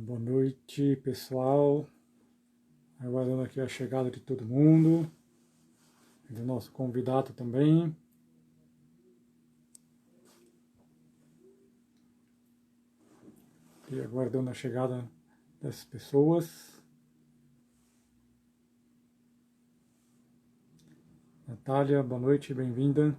Boa noite, pessoal. Aguardando aqui a chegada de todo mundo, do nosso convidado também. E aguardando a chegada das pessoas. Natália, boa noite, bem-vinda.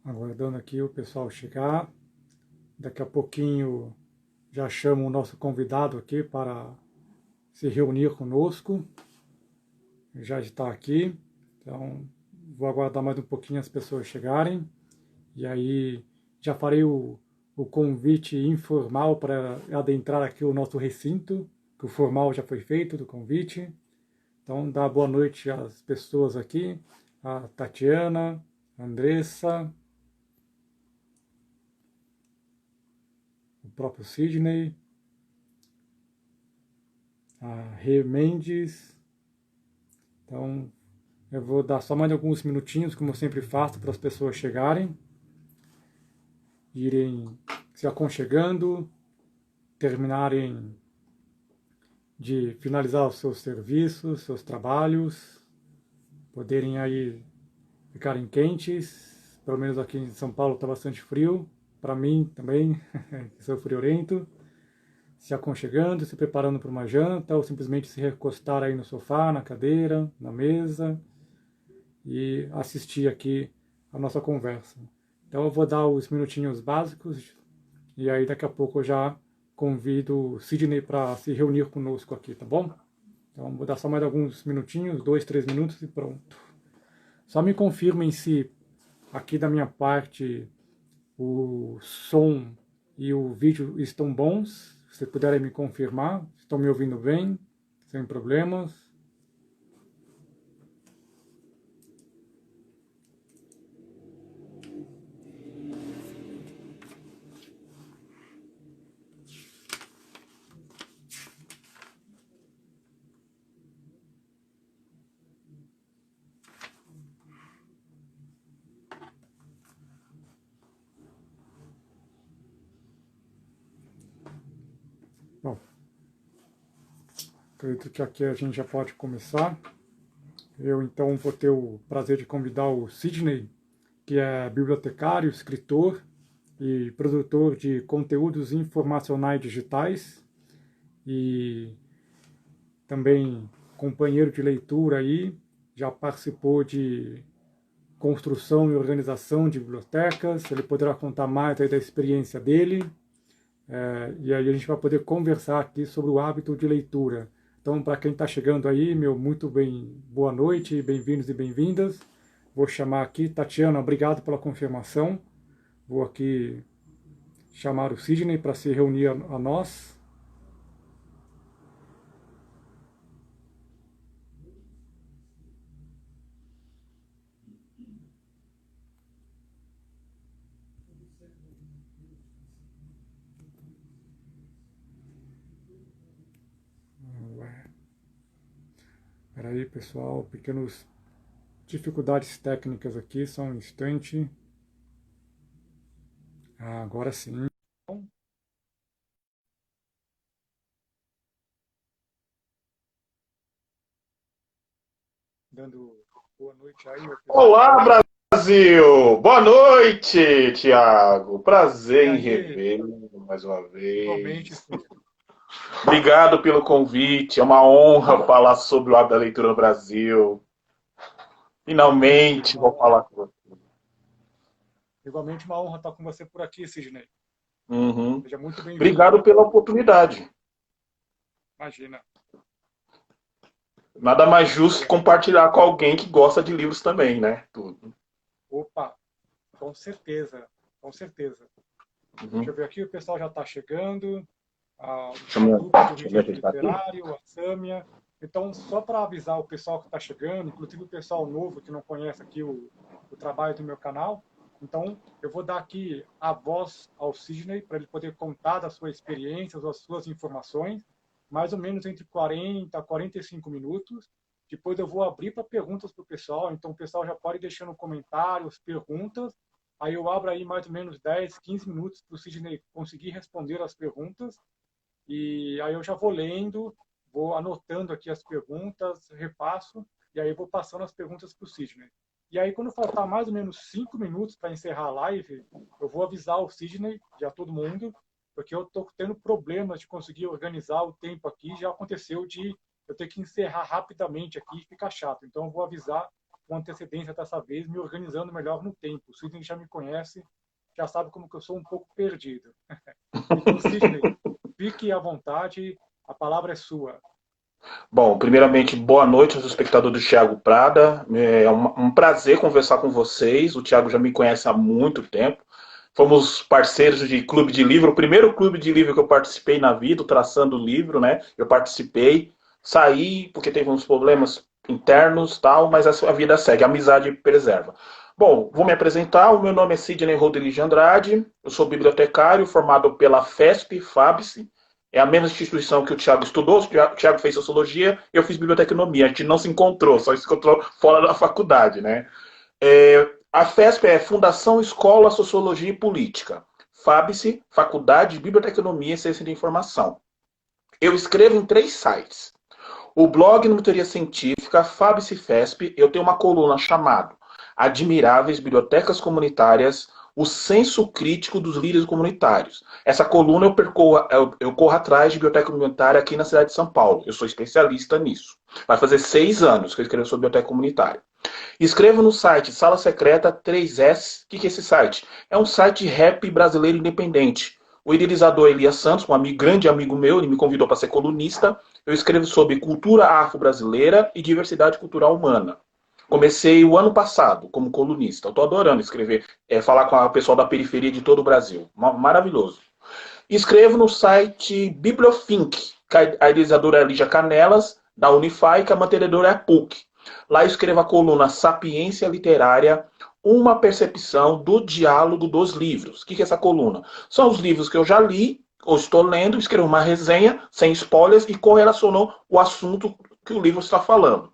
Aguardando aqui o pessoal chegar. Daqui a pouquinho já chamo o nosso convidado aqui para se reunir conosco. Já está aqui, então vou aguardar mais um pouquinho as pessoas chegarem. E aí já farei o convite informal para adentrar aqui o nosso recinto, que o formal já foi feito do convite. Então dá boa noite às pessoas aqui, a Tatiana, a Andressa, o próprio Sidney, a Rê Mendes. Então eu vou dar só mais alguns minutinhos, como eu sempre faço, para as pessoas chegarem, irem se aconchegando, terminarem de finalizar os seus serviços, seus trabalhos, poderem aí ficarem quentes. Pelo menos aqui em São Paulo está bastante frio, para mim também, que sou friorento, se aconchegando, se preparando para uma janta, ou simplesmente se recostar aí no sofá, na cadeira, na mesa, e assistir aqui a nossa conversa. Então eu vou dar os minutinhos básicos, e aí daqui a pouco eu já convido o Sidney para se reunir conosco aqui, tá bom? Então vou dar só mais alguns minutinhos, 2, 3 minutos e pronto. Só me confirmem se aqui da minha parte o som e o vídeo estão bons. Se puderem me confirmar, estão me ouvindo bem, sem problemas. Bom, acredito que aqui a gente já pode começar. Eu então vou ter o prazer de convidar o Sidney, que é bibliotecário, escritor e produtor de conteúdos informacionais digitais e também companheiro de leitura aí, já participou de construção e organização de bibliotecas, ele poderá contar mais aí da experiência dele, e aí a gente vai poder conversar aqui sobre o hábito de leitura. Então, para quem está chegando aí, meu muito bem, boa noite, bem-vindos e bem-vindas. Vou chamar aqui, Tatiana, obrigado pela confirmação. Vou aqui chamar o Sidney para se reunir a nós. Espera aí, pessoal, pequenas dificuldades técnicas aqui, só um instante. Agora sim. Dando boa noite. noite aí, meu pessoal. Olá, Brasil! Boa noite, Tiago. E Prazer em aí, revê-lo mais uma igualmente, vez. Sidney. Obrigado pelo convite. É uma honra falar sobre o hábito da leitura no Brasil. Igualmente, Finalmente vou falar com você. igualmente uma honra estar com você por aqui, Sidney. Uhum. Seja muito bem-vindo. Obrigado pela oportunidade. Imagina. Nada mais justo compartilhar com alguém que gosta de livros também, né? Tudo. Opa, com certeza, com certeza. Deixa Uhum. eu ver aqui, o pessoal já está chegando. Deixa A eu, dupla do deixa eu me Registro ajeitar aqui. Literário, a Sâmia. Então, só para avisar o pessoal que está chegando, inclusive o pessoal novo que não conhece aqui o trabalho do meu canal, então eu vou dar aqui a voz ao Sidney para ele poder contar das suas experiências, das suas informações, mais ou menos entre 40 a 45 minutos. Depois eu vou abrir para perguntas para o pessoal, então o pessoal já pode ir deixando comentários, perguntas. Aí eu abro aí mais ou menos 10, 15 minutos para o Sidney conseguir responder as perguntas. E aí eu já vou lendo, vou anotando aqui as perguntas, repasso, e aí eu vou passando as perguntas para o Sidney. E aí, quando faltar mais ou menos 5 minutos para encerrar a live, eu vou avisar o Sidney, já todo mundo, porque eu estou tendo problemas de conseguir organizar o tempo aqui. Já aconteceu de eu ter que encerrar rapidamente aqui e ficar chato. Então, eu vou avisar com antecedência dessa vez, me organizando melhor no tempo. O Sidney já me conhece, já sabe como que eu sou um pouco perdido. Então, Sidney, fique à vontade, a palavra é sua. Bom, primeiramente, boa noite aos espectadores do Thiago Prada. É um prazer conversar com vocês. O Thiago já me conhece há muito tempo. Fomos parceiros de clube de livro. O primeiro clube de livro que eu participei na vida, o Traçando o Livro, né? Eu participei, saí porque teve uns problemas internos tal, mas a vida segue, a amizade preserva. Bom, vou me apresentar. O meu nome é Sidney Rodrigues de Andrade. Eu sou bibliotecário formado pela FESP, FABS. É a mesma instituição que o Thiago estudou. O Thiago fez sociologia, eu fiz biblioteconomia. A gente não se encontrou, só se encontrou fora da faculdade, né? A FESP é Fundação Escola Sociologia e Política. FABC, Faculdade de Biblioteconomia e Ciência de Informação. Eu escrevo em 3 sites. O blog no Teoria Científica, FABC FESP, eu tenho uma coluna chamada Admiráveis Bibliotecas Comunitárias, o senso crítico dos líderes comunitários. Essa coluna eu corro atrás de biblioteca comunitária aqui na cidade de São Paulo. Eu sou especialista nisso. Vai fazer 6 anos que eu escrevo sobre biblioteca comunitária. Escrevo no site Sala Secreta 3S. O que é esse site? É um site rap brasileiro independente. O idealizador Elias Santos, um grande amigo meu, ele me convidou para ser colunista. Eu escrevo sobre cultura afro-brasileira e diversidade cultural humana. Comecei o ano passado como colunista. Eu estou adorando escrever, falar com o pessoal da periferia de todo o Brasil. Maravilhoso. Escrevo no site Bibliofink, que a idealizadora é a Lígia Canelas, da Unify, que a mantenedora é a PUC. Lá eu escrevo a coluna Sapiência Literária, uma percepção do diálogo dos livros. O que é essa coluna? São os livros que eu já li, ou estou lendo, escrevo uma resenha, sem spoilers, e correlaciono o assunto que o livro está falando.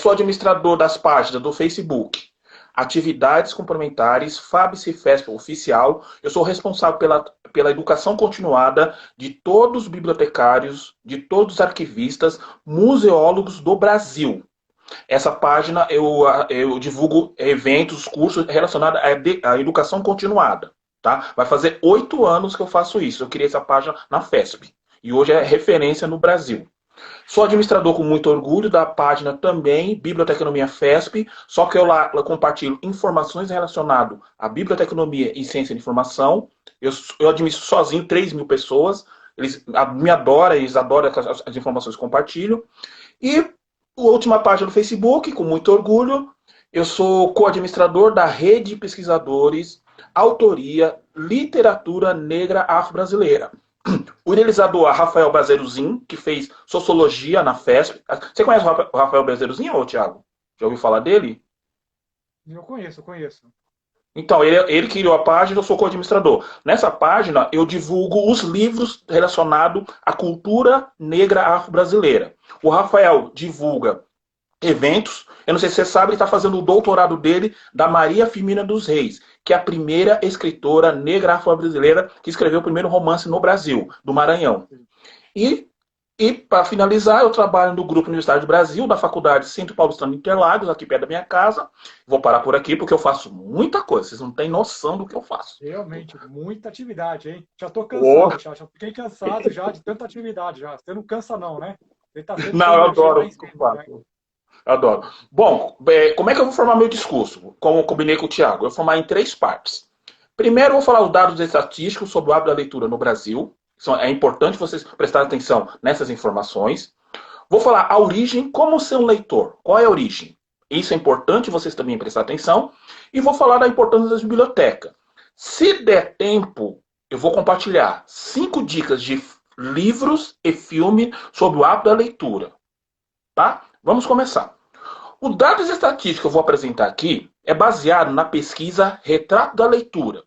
Sou administrador das páginas do Facebook, Atividades Complementares, FABC FESP Oficial. Eu sou responsável pela educação continuada de todos os bibliotecários, de todos os arquivistas, museólogos do Brasil. Essa página eu divulgo eventos, cursos relacionados à educação continuada. Tá? Vai fazer 8 anos que eu faço isso. Eu criei essa página na FESP. E hoje é referência no Brasil. Sou administrador com muito orgulho da página também, Biblioteconomia FESP, só que eu lá compartilho informações relacionadas à biblioteconomia e ciência de informação. Eu administro sozinho 3.000 pessoas, eles me adoram, eles adoram as informações que compartilho. E a última página do Facebook, com muito orgulho, eu sou co-administrador da Rede de Pesquisadores, Autoria, Literatura Negra Afro-Brasileira. O idealizador Rafael Brasileirozinho, que fez sociologia na FESP. Você conhece o Rafael Brasileirozinho, ou Thiago? Já ouviu falar dele? Eu conheço, eu conheço. Então, ele criou a página, eu sou co-administrador. Nessa página, eu divulgo os livros relacionados à cultura negra afro-brasileira. O Rafael divulga eventos. Eu não sei se você sabe, ele está fazendo o doutorado dele da Maria Firmina dos Reis, que é a primeira escritora negra afro-brasileira que escreveu o primeiro romance no Brasil, do Maranhão. Sim. E E, para finalizar, eu trabalho no Grupo Universitário do Brasil, da Faculdade Centro Paulistano de Interlagos, aqui perto da minha casa. Vou parar por aqui porque eu faço muita coisa. Vocês não têm noção do que eu faço. Realmente, muita atividade, hein? Já estou Oh, cansado, já fiquei cansado já de tanta atividade já. Você não cansa não, né? Você está sempre com a não, eu energia lá adoro em o que eu cima, né? faço. Eu adoro. Bom, como é que eu vou formar meu discurso? Como eu combinei com o Tiago, eu vou formar em 3 partes. Primeiro, eu vou falar os dados estatísticos sobre o hábito da leitura no Brasil. É importante vocês prestarem atenção nessas informações. Vou falar a origem, como ser um leitor. Qual é a origem? Isso é importante vocês também prestar atenção. E vou falar da importância das bibliotecas. Se der tempo, eu vou compartilhar 5 dicas de livros e filmes sobre o hábito da leitura. Tá? Vamos começar. O dados estatísticos que eu vou apresentar aqui é baseado na pesquisa Retrato da Leitura,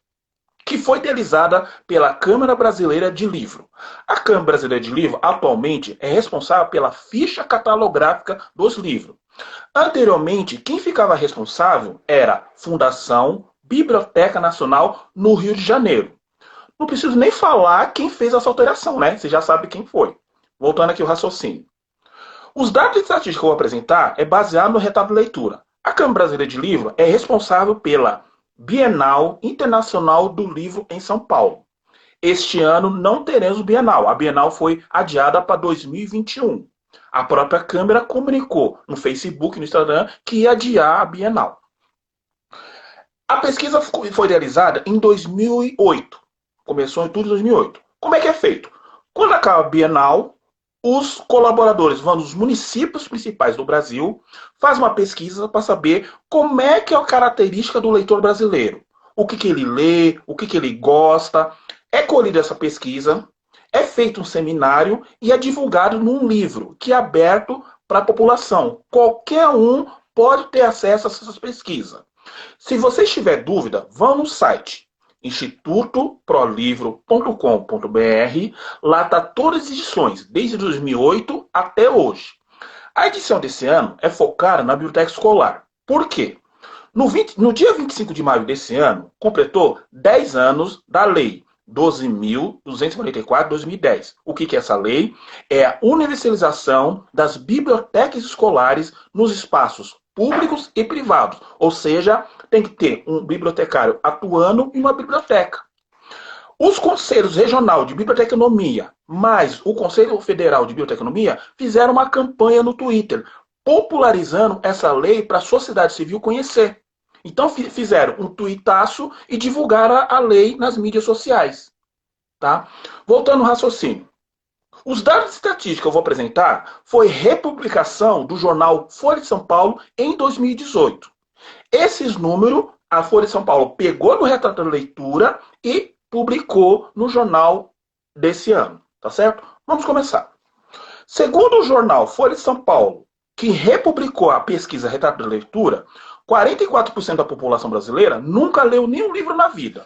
que foi idealizada pela Câmara Brasileira de Livro. A Câmara Brasileira de Livro, atualmente, é responsável pela ficha catalográfica dos livros. Anteriormente, quem ficava responsável era a Fundação Biblioteca Nacional no Rio de Janeiro. Não preciso nem falar quem fez essa alteração, né? Você já sabe quem foi. Voltando aqui ao raciocínio. Os dados estatísticos que eu vou apresentar é baseado no retrato de leitura. A Câmara Brasileira de Livro é responsável pela Bienal Internacional do Livro em São Paulo. Este ano não teremos Bienal. A Bienal foi adiada para 2021. A própria Câmara comunicou no Facebook, no Instagram, que ia adiar a Bienal. A pesquisa foi realizada em 2008. Começou em tudo em 2008. Como é que é feito? Quando acaba a Bienal, os colaboradores vão nos municípios principais do Brasil, fazem uma pesquisa para saber como é que é a característica do leitor brasileiro. O que ele lê, o que ele gosta. É colhida essa pesquisa, é feito um seminário e é divulgado num livro que é aberto para a população. Qualquer um pode ter acesso a essas pesquisas. Se você tiver dúvida, vá no site institutoprolivro.com.br. Lá está todas as edições, desde 2008 até hoje. A edição desse ano é focada na biblioteca escolar. Por quê? No dia 25 de maio desse ano, completou 10 anos da Lei 12.244/2010. O que é essa lei? É a universalização das bibliotecas escolares nos espaços públicos e privados. Ou seja, tem que ter um bibliotecário atuando em uma biblioteca. Os conselhos regional de biblioteconomia, mais o Conselho Federal de Biblioteconomia, fizeram uma campanha no Twitter, popularizando essa lei para a sociedade civil conhecer. Então fizeram um tuitaço e divulgaram a lei nas mídias sociais. Tá? Voltando ao raciocínio. Os dados estatísticos que eu vou apresentar foi republicação do jornal Folha de São Paulo em 2018. Esses números, a Folha de São Paulo pegou no retrato da leitura e publicou no jornal desse ano. Tá certo? Vamos começar. Segundo o jornal Folha de São Paulo, que republicou a pesquisa Retrato da Leitura, 44% da população brasileira nunca leu nenhum livro na vida.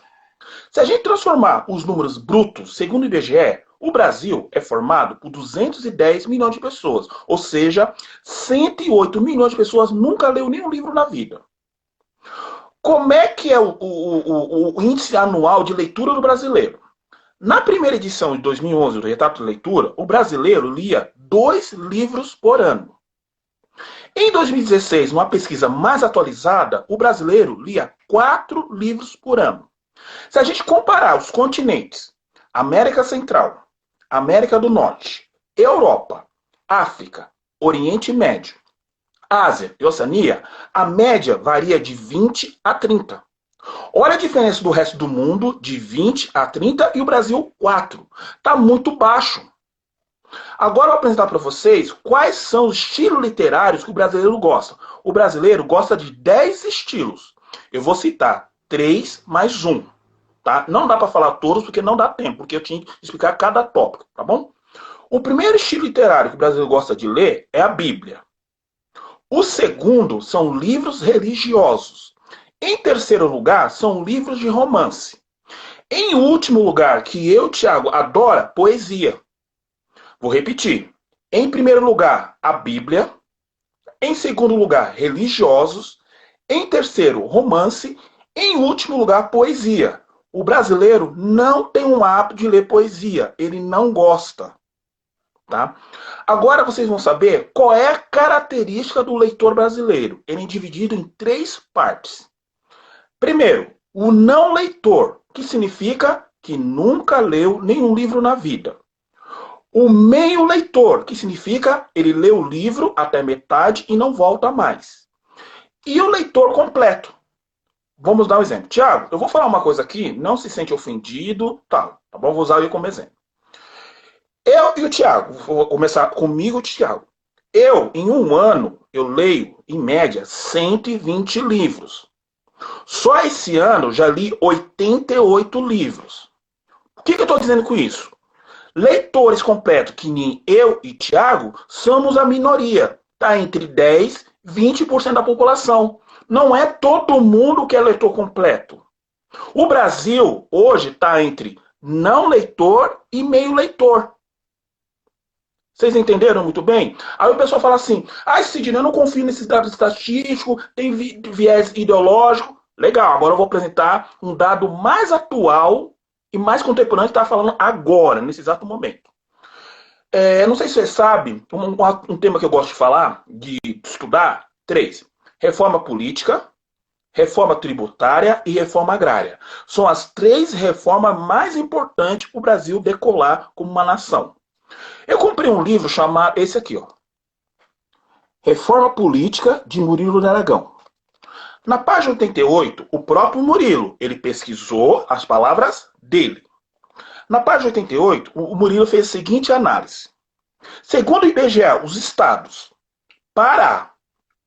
Se a gente transformar os números brutos, segundo o IBGE, o Brasil é formado por 210 milhões de pessoas. Ou seja, 108 milhões de pessoas nunca leu nenhum livro na vida. Como é que é o índice anual de leitura do brasileiro? Na primeira edição de 2011 do Retrato de Leitura, o brasileiro lia 2 livros por ano. Em 2016, numa pesquisa mais atualizada, o brasileiro lia 4 livros por ano. Se a gente comparar os continentes, América Central, América do Norte, Europa, África, Oriente Médio, Ásia e Oceania, a média varia de 20 a 30. Olha a diferença do resto do mundo, de 20 a 30, e o Brasil 4. Está muito baixo. Agora eu vou apresentar para vocês quais são os estilos literários que o brasileiro gosta. O brasileiro gosta de 10 estilos. Eu vou citar 3 mais 1. Tá? Não dá para falar todos porque não dá tempo, porque eu tinha que explicar cada tópico, tá bom? O primeiro estilo literário que o brasileiro gosta de ler é a Bíblia. O segundo são livros religiosos. Em terceiro lugar, são livros de romance. Em último lugar, que eu, Thiago, adoro, poesia. Vou repetir. Em primeiro lugar, a Bíblia. Em segundo lugar, religiosos. Em terceiro, romance. Em último lugar, poesia. O brasileiro não tem um hábito de ler poesia. Ele não gosta. Tá? Agora vocês vão saber qual é a característica do leitor brasileiro. Ele é dividido em 3 partes. Primeiro, o não leitor, que significa que nunca leu nenhum livro na vida. O meio leitor, que significa ele lê o livro até metade e não volta mais. E o leitor completo. Vamos dar um exemplo. Tiago, eu vou falar uma coisa aqui, não se sente ofendido, tá bom? Vou usar ele como exemplo. Eu e o Tiago, vou começar comigo e o Tiago. Eu, em um ano, eu leio, em média, 120 livros. Só esse ano, já li 88 livros. O que eu estou dizendo com isso? Leitores completos, que nem eu e Tiago, somos a minoria. Está entre 10% e 20% da população. Não é todo mundo que é leitor completo. O Brasil, hoje, está entre não leitor e meio leitor. Vocês entenderam muito bem? Aí o pessoal fala assim, Sidney, eu não confio nesses dados estatísticos, tem viés ideológico. Legal, agora eu vou apresentar um dado mais atual e mais contemporâneo que está falando agora, nesse exato momento. Não sei se você sabe, um tema que eu gosto de falar, de estudar, 3. Reforma política, reforma tributária e reforma agrária. São as 3 reformas mais importantes para o Brasil decolar como uma nação. Eu comprei um livro chamado, esse aqui, ó. Reforma Política, de Murilo de Aragão. Na página 88, o próprio Murilo, ele pesquisou as palavras dele. Na página 88, o Murilo fez a seguinte análise. Segundo o IBGE, os estados Pará,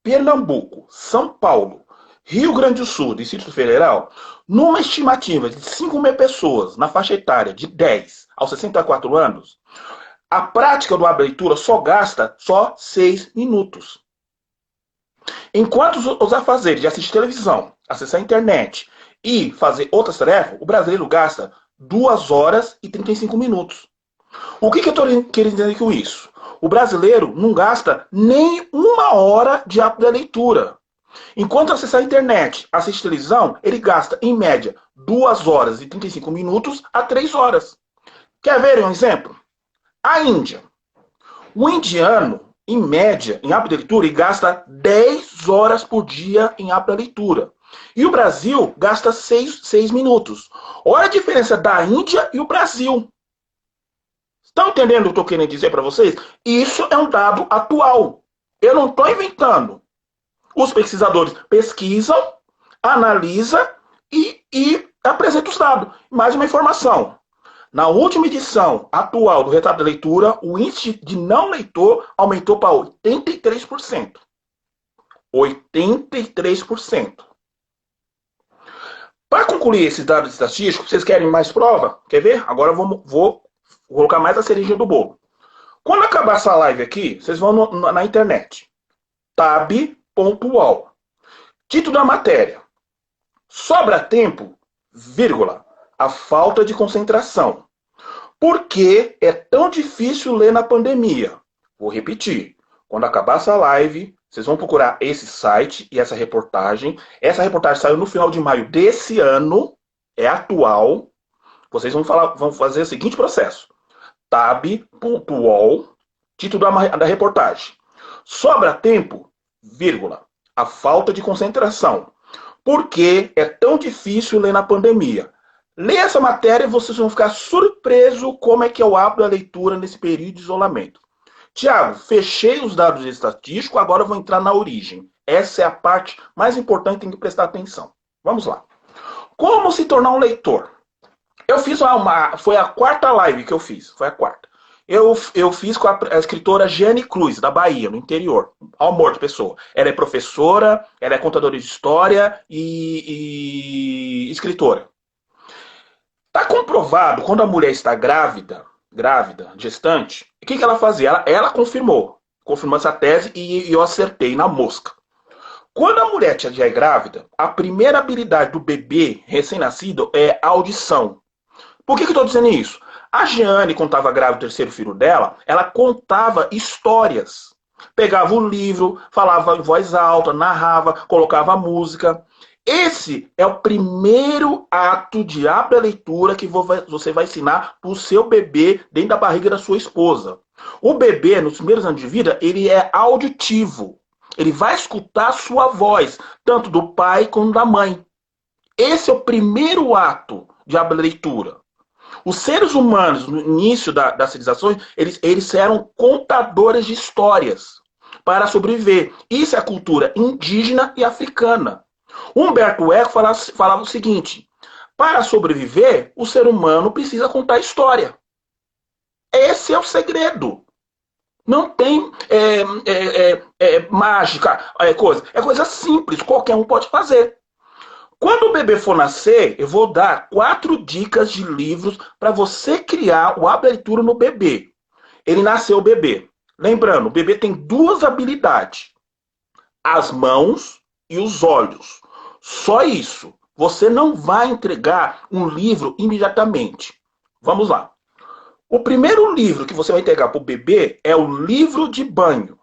Pernambuco, São Paulo, Rio Grande do Sul, Distrito Federal, numa estimativa de 5 mil pessoas na faixa etária de 10 aos 64 anos, a prática do hábito de leitura só gasta 6 minutos. Enquanto os afazeres de assistir televisão, acessar a internet e fazer outras tarefas, o brasileiro gasta 2 horas e 35 minutos. O que eu estou querendo dizer com isso? O brasileiro não gasta nem 1 hora de hábito de leitura. Enquanto acessar a internet, assistir televisão, ele gasta, em média, 2 horas e 35 minutos a 3 horas. Quer ver um exemplo? A Índia. O indiano, em média, em hábito de leitura, ele gasta 10 horas por dia em hábito de leitura. E o Brasil gasta 6 minutos. Olha a diferença da Índia e o Brasil. Estão entendendo o que eu estou querendo dizer para vocês? Isso é um dado atual. Eu não estou inventando. Os pesquisadores pesquisam, analisam e apresentam os dados. Mais uma informação. Na última edição atual do Retrato da Leitura, o índice de não leitor aumentou para 83%. 83%. Para concluir esses dados estatísticos, vocês querem mais prova? Quer ver? Agora eu vou colocar mais a cereja do bolo. Quando acabar essa live aqui, vocês vão na internet. tab.ual. Título da matéria. Sobra tempo, vírgula, a falta de concentração. Por que é tão difícil ler na pandemia? Vou repetir. Quando acabar essa live, vocês vão procurar esse site e essa reportagem. Essa reportagem saiu no final de maio desse ano. É atual. Vocês vão fazer o seguinte processo. tab.ual, título da reportagem. Sobra tempo, vírgula, a falta de concentração. Por que é tão difícil ler na pandemia? Lê essa matéria e vocês vão ficar surpresos como é que é o hábito da leitura nesse período de isolamento. Tiago, fechei os dados estatísticos, agora eu vou entrar na origem. Essa é a parte mais importante, tem que prestar atenção. Vamos lá. Como se tornar um leitor? Eu fiz foi a 4ª live que eu fiz, foi a 4ª. Eu fiz com a escritora Jeane Cruz, da Bahia, no interior. Amor de pessoa. Ela é professora, ela é contadora de história e escritora. Está comprovado, quando a mulher está grávida, gestante, o que ela fazia? Ela confirmou essa tese e eu acertei na mosca. Quando a mulher já é grávida, a primeira habilidade do bebê recém-nascido é a audição. Por que eu estou dizendo isso? A Jeane, quando estava grávida do 3º filho dela, ela contava histórias. Pegava o livro, falava em voz alta, narrava, colocava música. Esse é o primeiro ato de hábito da leitura que você vai ensinar para o seu bebê dentro da barriga da sua esposa. O bebê, nos primeiros anos de vida, ele é auditivo. Ele vai escutar a sua voz, tanto do pai como da mãe. Esse é o primeiro ato de leitura. Os seres humanos, no início das civilizações, eles eram contadores de histórias para sobreviver. Isso é a cultura indígena e africana. Humberto Eco falava o seguinte: para sobreviver, o ser humano precisa contar história. Esse é o segredo. Não tem mágica, coisa. É coisa simples, qualquer um pode fazer. Quando o bebê for nascer, eu vou dar 4 dicas de livros para você criar o hábito de leitura no bebê. Ele nasceu bebê. Lembrando, o bebê tem 2 habilidades: as mãos e os olhos. Só isso. Você não vai entregar um livro imediatamente. Vamos lá. O primeiro livro que você vai entregar para o bebê é o livro de banho.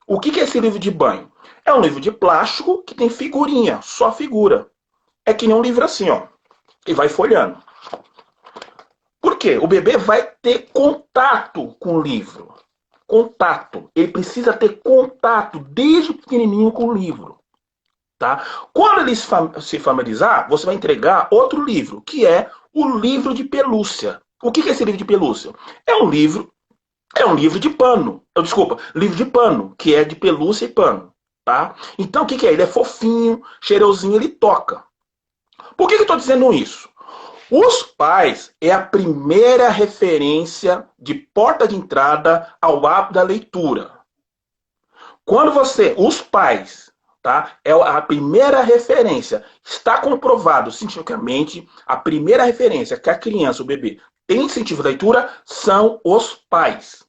O que é esse livro de banho? É um livro de plástico que tem figurinha, só figura. É que nem um livro assim, ó. E vai folhando. Por quê? O bebê vai ter contato com o livro. Contato. Ele precisa ter contato desde pequenininho com o livro. Tá? Quando ele se familiarizar, você vai entregar outro livro, que é o livro de pelúcia. O que é esse livro de pelúcia? É um livro de pano. Desculpa, livro de pano, que é de pelúcia e pano. Tá? Então o que é? Ele é fofinho, cheirosinho, ele toca. Por que eu estou dizendo isso? Os pais é a primeira referência de porta de entrada ao hábito da leitura. Quando os pais, tá, é a primeira referência, está comprovado cientificamente, a primeira referência que a criança, o bebê, tem incentivo à leitura são os pais.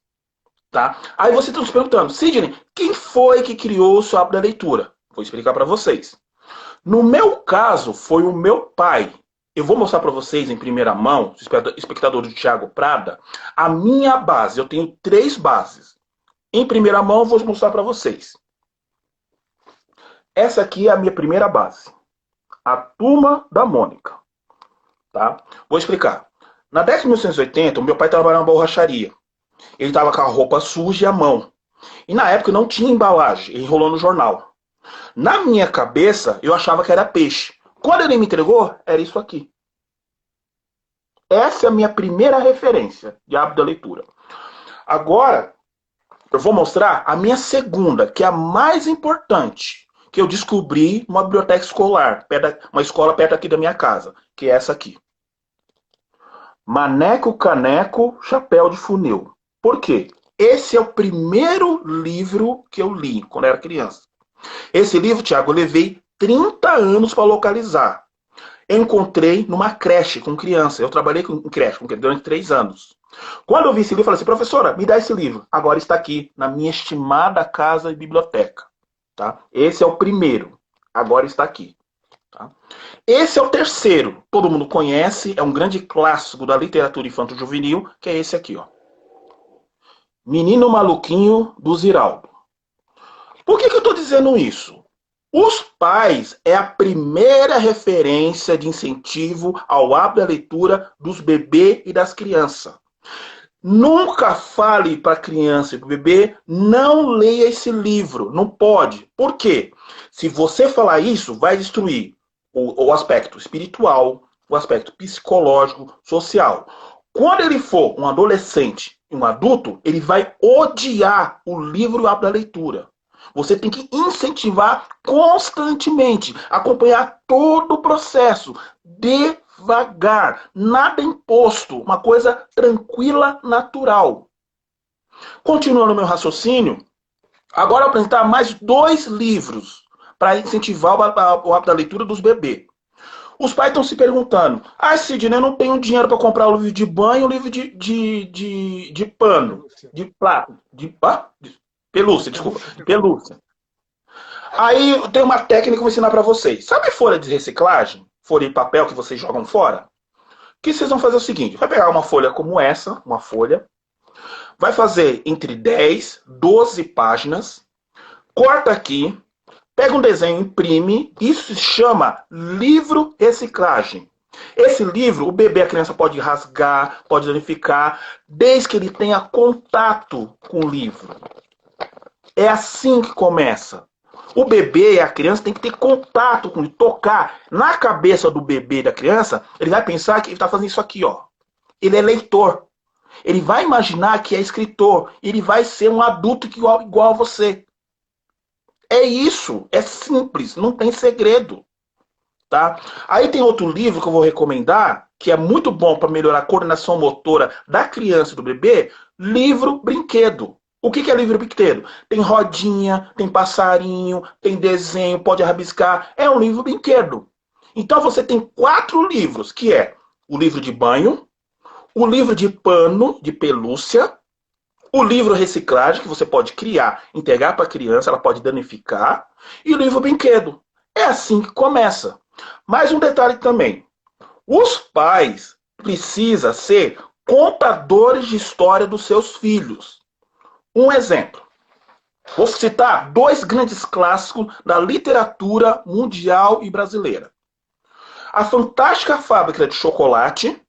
Tá? Aí você está se perguntando: Sidney, quem foi que criou o seu hábito da leitura? Vou explicar para vocês. No meu caso, foi o meu pai. Eu vou mostrar para vocês em primeira mão, espectador do Thiago Prada, a minha base. Eu tenho 3 bases. Em primeira mão, eu vou mostrar para vocês. Essa aqui é a minha primeira base. A Turma da Mônica. Tá? Vou explicar. Na década de 1980, o meu pai trabalhava na borracharia. Ele estava com a roupa suja e a mão. E na época não tinha embalagem, ele enrolou no jornal. Na minha cabeça, eu achava que era peixe. Quando ele me entregou, era isso aqui. Essa é a minha primeira referência de hábito da leitura. Agora, eu vou mostrar a minha segunda, que é a mais importante, que eu descobri numa biblioteca escolar, uma escola perto aqui da minha casa, que é essa aqui. Maneco, Caneco, Chapéu de Funil. Por quê? Esse é o primeiro livro que eu li quando eu era criança. Esse livro, Thiago, eu levei 30 anos para localizar. Eu encontrei numa creche com criança. Eu trabalhei em creche durante 3 anos. Quando eu vi esse livro, eu falei assim: professora, me dá esse livro. Agora está aqui, na minha estimada casa e biblioteca. Tá? Esse é o primeiro. Agora está aqui. Tá? Esse é o terceiro. Todo mundo conhece. É um grande clássico da literatura infanto-juvenil, que é esse aqui, ó. Menino Maluquinho, do Ziraldo. Por que eu estou dizendo isso? Os pais é a primeira referência de incentivo ao hábito da leitura dos bebês e das crianças. Nunca fale para a criança e para o bebê: não leia esse livro. Não pode. Por quê? Se você falar isso, vai destruir o aspecto espiritual, o aspecto psicológico, social. Quando ele for um adolescente e um adulto, ele vai odiar o livro e o hábito da leitura. Você tem que incentivar constantemente, acompanhar todo o processo, devagar, nada imposto, uma coisa tranquila, natural. Continuando meu raciocínio, agora eu vou apresentar mais 2 livros para incentivar o hábito da leitura dos bebês. Os pais estão se perguntando: Sidney, eu não tenho dinheiro para comprar o livro de banho, o livro de pano, de plástico, de pelúcia, desculpa. Pelúcia. Aí tem uma técnica que eu vou ensinar para vocês. Sabe folha de reciclagem? Folha de papel que vocês jogam fora? O que vocês vão fazer é o seguinte: vai pegar uma folha como essa, uma folha, vai fazer entre 10, 12 páginas, corta aqui, pega um desenho, imprime, isso se chama livro reciclagem. Esse livro, o bebê, a criança pode rasgar, pode danificar, desde que ele tenha contato com o livro. É assim que começa. O bebê e a criança tem que ter contato com ele, tocar. Na cabeça do bebê e da criança, ele vai pensar que ele está fazendo isso aqui, ó. Ele é leitor. Ele vai imaginar que é escritor. Ele vai ser um adulto igual a você. É isso. É simples. Não tem segredo. Tá? Aí tem outro livro que eu vou recomendar, que é muito bom para melhorar a coordenação motora da criança e do bebê. Livro brinquedo. O que é livro brinquedo? Tem rodinha, tem passarinho, tem desenho, pode rabiscar. É um livro brinquedo. Então você tem 4 livros, que é o livro de banho, o livro de pano, de pelúcia, o livro reciclagem, que você pode criar, entregar para a criança, ela pode danificar, e o livro brinquedo. É assim que começa. Mais um detalhe também. Os pais precisam ser contadores de história dos seus filhos. Um exemplo. Vou citar 2 grandes clássicos da literatura mundial e brasileira. A Fantástica Fábrica de Chocolate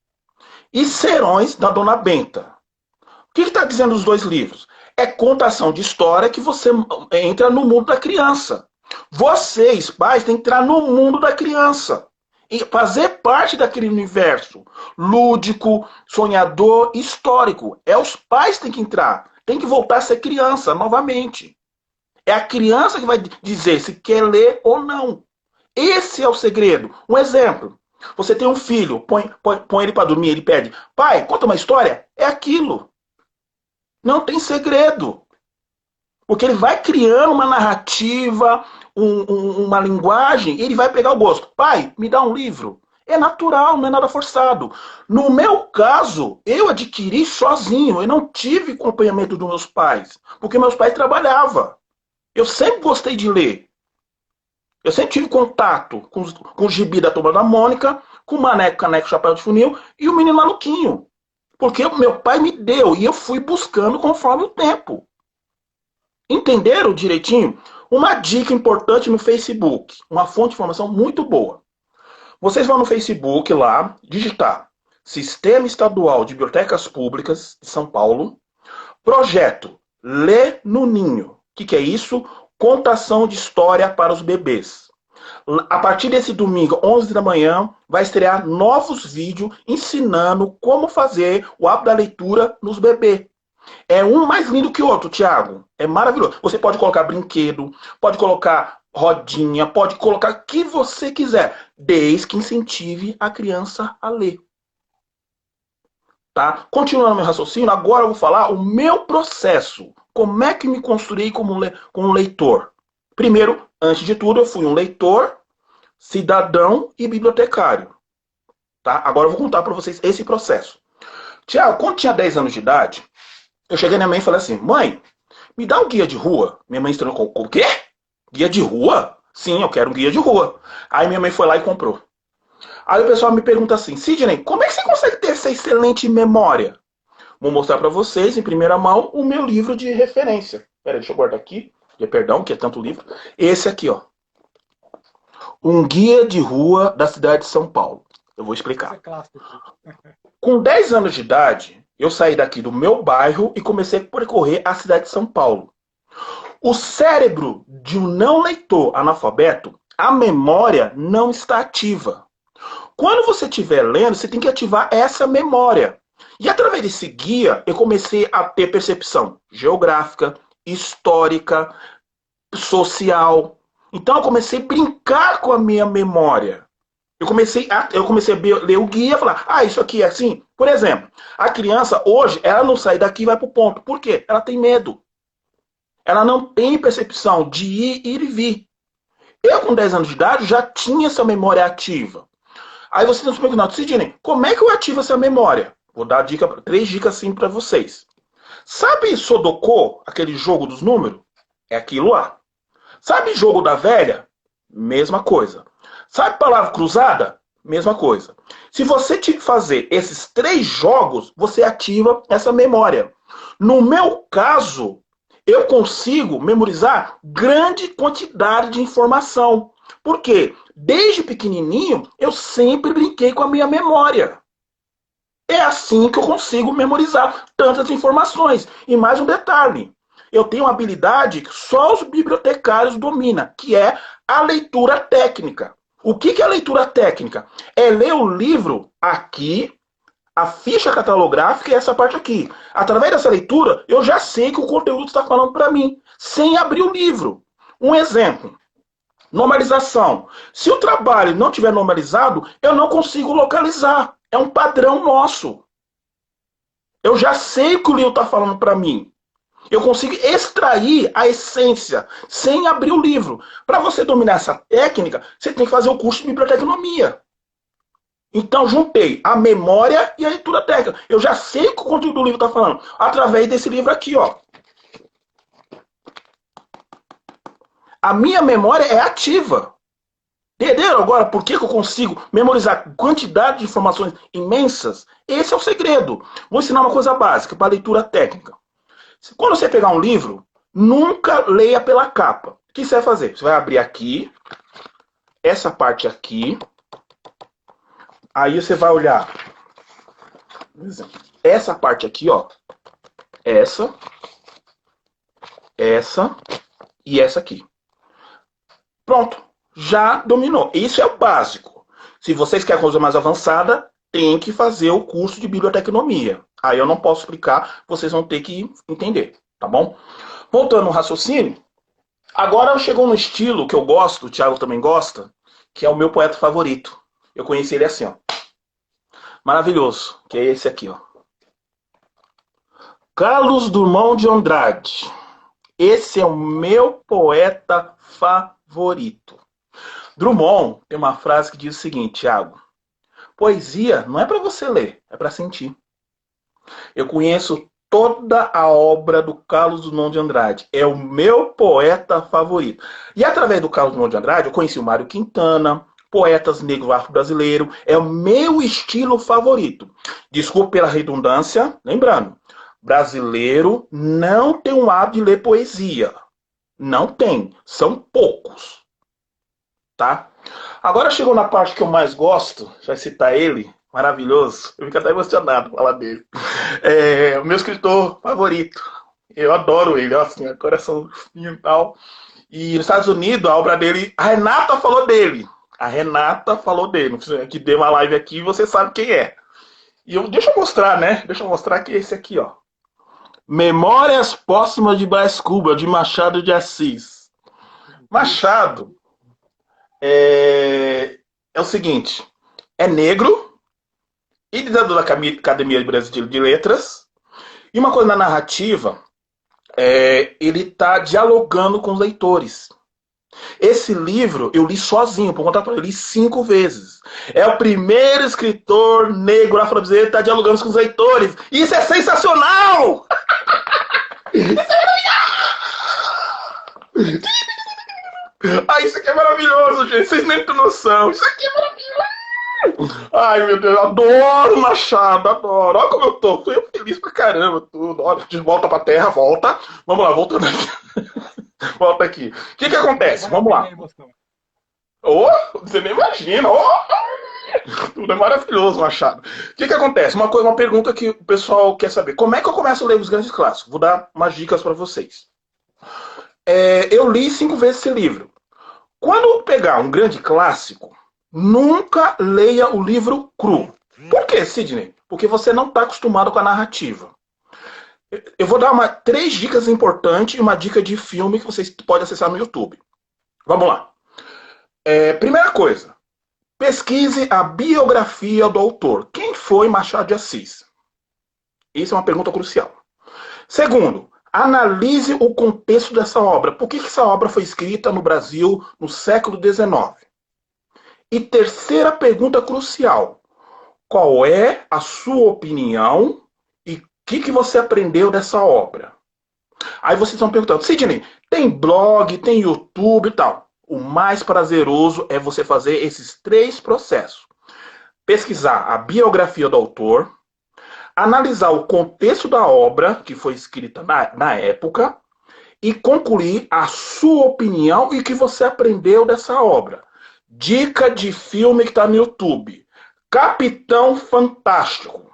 e Serões, da Dona Benta. O que está dizendo os 2 livros? É contação de história que você entra no mundo da criança. Vocês, pais, têm que entrar no mundo da criança. E fazer parte daquele universo lúdico, sonhador, histórico. É os pais que têm que entrar. Tem que voltar a ser criança novamente. É a criança que vai dizer se quer ler ou não. Esse é o segredo. Um exemplo. Você tem um filho, põe ele para dormir, ele pede, pai, conta uma história. É aquilo. Não tem segredo. Porque ele vai criando uma narrativa, uma linguagem, e ele vai pegar o gosto. Pai, me dá um livro. É natural, não é nada forçado. No meu caso, eu adquiri sozinho. Eu não tive acompanhamento dos meus pais. Porque meus pais trabalhavam. Eu sempre gostei de ler. Eu sempre tive contato com o gibi da Turma da Mônica, com o Maneco, Caneco, Chapéu de Funil e o Menino Maluquinho. Porque o meu pai me deu e eu fui buscando conforme o tempo. Entenderam direitinho? Uma dica importante no Facebook. Uma fonte de informação muito boa. Vocês vão no Facebook lá, digitar Sistema Estadual de Bibliotecas Públicas de São Paulo, projeto Lê no Ninho. O que é isso? Contação de história para os bebês. A partir desse domingo, 11 da manhã, vai estrear novos vídeos ensinando como fazer o hábito da leitura nos bebês. É um mais lindo que o outro, Thiago. É maravilhoso. Você pode colocar brinquedo, pode colocar rodinha, pode colocar o que você quiser, desde que incentive a criança a ler. Tá? Continuando meu raciocínio, agora eu vou falar o meu processo. Como é que me construí como um leitor? Primeiro, antes de tudo, eu fui um leitor, cidadão e bibliotecário. Tá? Agora eu vou contar para vocês esse processo. Tiago, quando tinha 10 anos de idade, eu cheguei na minha mãe e falei assim, mãe, me dá um guia de rua. Minha mãe estranhou, o quê? Guia de rua? Sim, eu quero um guia de rua. Aí minha mãe foi lá e comprou. Aí o pessoal me pergunta assim, Sidney, como é que você consegue ter essa excelente memória? Vou mostrar para vocês, em primeira mão, o meu livro de referência. Peraí, deixa eu guardar aqui. Perdão, que é tanto livro. Esse aqui, ó. Um guia de rua da cidade de São Paulo. Eu vou explicar. É clássico. Com 10 anos de idade, eu saí daqui do meu bairro e comecei a percorrer a cidade de São Paulo. O cérebro de um não leitor analfabeto, a memória não está ativa. Quando você estiver lendo, você tem que ativar essa memória. E através desse guia, eu comecei a ter percepção geográfica, histórica, social. Então eu comecei a brincar com a minha memória. Eu comecei a ler o guia e falar, isso aqui é assim. Por exemplo, a criança hoje, ela não sai daqui e vai para o ponto. Por quê? Ela tem medo. Ela não tem percepção de ir e vir. Eu, com 10 anos de idade, já tinha essa memória ativa. Aí você está se perguntando, Sidney, como é que eu ativo essa memória? Vou dar 3 dicas assim para vocês. Sabe Sudoku, aquele jogo dos números? É aquilo lá. Sabe jogo da velha? Mesma coisa. Sabe palavra cruzada? Mesma coisa. Se você fazer esses 3 jogos, você ativa essa memória. No meu caso, eu consigo memorizar grande quantidade de informação. Por quê? Desde pequenininho, eu sempre brinquei com a minha memória. É assim que eu consigo memorizar tantas informações. E mais um detalhe, eu tenho uma habilidade que só os bibliotecários dominam, que é a leitura técnica. O que é a leitura técnica? É ler o livro aqui, a ficha catalográfica e essa parte aqui. Através dessa leitura, eu já sei que o conteúdo está falando para mim, sem abrir o livro. Um exemplo, normalização. Se o trabalho não tiver normalizado, eu não consigo localizar. É um padrão nosso. Eu já sei o que o livro está falando para mim. Eu consigo extrair a essência sem abrir o livro. Para você dominar essa técnica, você tem que fazer o curso de biblioteconomia. Então, juntei a memória e a leitura técnica. Eu já sei o que o conteúdo do livro está falando. Através desse livro aqui, ó. A minha memória é ativa. Entenderam agora por que eu consigo memorizar quantidade de informações imensas? Esse é o segredo. Vou ensinar uma coisa básica para leitura técnica. Quando você pegar um livro, nunca leia pela capa. O que você vai fazer? Você vai abrir aqui, essa parte aqui. Aí você vai olhar essa parte aqui, ó. Essa e essa aqui. Pronto. Já dominou. Isso é o básico. Se vocês querem coisa mais avançada, tem que fazer o curso de biblioteconomia. Aí eu não posso explicar, vocês vão ter que entender, tá bom? Voltando ao raciocínio, agora chegou no estilo que eu gosto, o Thiago também gosta, que é o meu poeta favorito. Eu conheci ele assim, ó. Maravilhoso, que é esse aqui, ó. Carlos Drummond de Andrade. Esse é o meu poeta favorito. Drummond tem uma frase que diz o seguinte, Thiago. Poesia não é para você ler, é para sentir. Eu conheço toda a obra do Carlos Drummond de Andrade. É o meu poeta favorito. E através do Carlos Drummond de Andrade, eu conheci o Mário Quintana, poetas negro afro-brasileiro. É o meu estilo favorito. Desculpe pela redundância, lembrando, brasileiro não tem o hábito de ler poesia. Não tem, são poucos. Tá? Agora chegou na parte que eu mais gosto, já citar ele, maravilhoso, eu fico até emocionado falar dele. É o meu escritor favorito, eu adoro ele, assim, coraçãozinho e tal. E nos Estados Unidos, a obra dele, a Renata falou dele, que deu uma live aqui, você sabe quem é. E deixa eu mostrar, né? Deixa eu mostrar que é esse aqui, ó. Memórias Póstumas de Brás Cubas, de Machado de Assis. Machado é o seguinte, é negro, idealizador da Academia Brasileira de Letras, e uma coisa na narrativa, ele está dialogando com os leitores. Esse livro eu li sozinho, por conta própria, eu li 5 vezes. É o primeiro escritor negro afro-brasileiro que está dialogando com os leitores. Isso é sensacional! Isso aqui é maravilhoso, gente. Vocês nem têm noção. Isso aqui é maravilhoso. Ai, meu Deus, eu adoro Machado, adoro. Olha como eu tô. Tô feliz pra caramba, tudo. Olha, de volta pra terra, volta. Vamos lá, voltando aqui. Volta aqui. O que acontece? Vamos lá. Você nem imagina. Tudo é maravilhoso, Machado. O que acontece? Uma pergunta que o pessoal quer saber. Como é que eu começo a ler os grandes clássicos? Vou dar umas dicas para vocês. Eu li 5 vezes esse livro. Quando eu pegar um grande clássico, nunca leia o livro cru. Por quê, Sidney? Porque você não está acostumado com a narrativa. Eu vou dar 3 dicas importantes e uma dica de filme que vocês podem acessar no YouTube. Vamos lá. Primeira coisa, pesquise a biografia do autor. Quem foi Machado de Assis? Isso é uma pergunta crucial. Segundo, analise o contexto dessa obra. Por que essa obra foi escrita no Brasil no século XIX? E terceira pergunta crucial. Qual é a sua opinião e o que você aprendeu dessa obra? Aí vocês estão perguntando, Sidney, tem blog, tem YouTube e tal. O mais prazeroso é você fazer esses 3 processos. Pesquisar a biografia do autor, analisar o contexto da obra que foi escrita na época e concluir a sua opinião e o que você aprendeu dessa obra. Dica de filme que está no YouTube. Capitão Fantástico.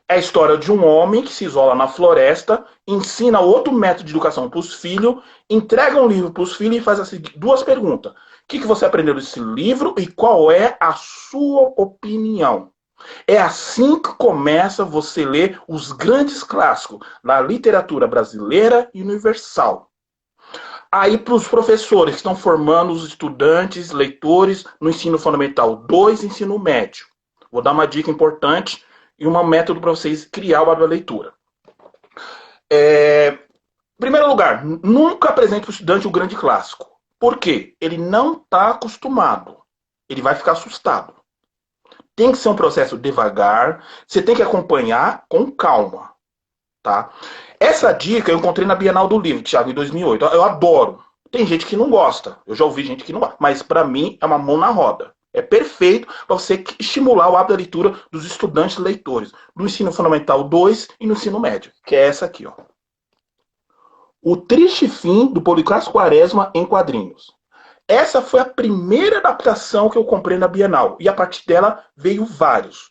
É a história de um homem que se isola na floresta, ensina outro método de educação para os filhos, entrega um livro para os filhos e faz as duas perguntas. O que você aprendeu desse livro e qual é a sua opinião? É assim que começa você ler os grandes clássicos da literatura brasileira e universal. Aí para os professores que estão formando os estudantes, leitores no ensino fundamental 2 e ensino médio. Vou dar uma dica importante e um método para vocês criar o hábito da leitura. Em primeiro lugar, nunca apresente para o estudante o grande clássico. Por quê? Ele não está acostumado. Ele vai ficar assustado. Tem que ser um processo devagar, você tem que acompanhar com calma, tá? Essa dica eu encontrei na Bienal do Livro, Thiago, em 2008. Eu adoro. Tem gente que não gosta, eu já ouvi gente que não gosta, mas para mim é uma mão na roda. É perfeito para você estimular o hábito da leitura dos estudantes leitores, do ensino fundamental 2 e no ensino médio, que é essa aqui, ó. O Triste Fim do Policárcio Quaresma em quadrinhos. Essa foi a primeira adaptação que eu comprei na Bienal. E a partir dela veio vários.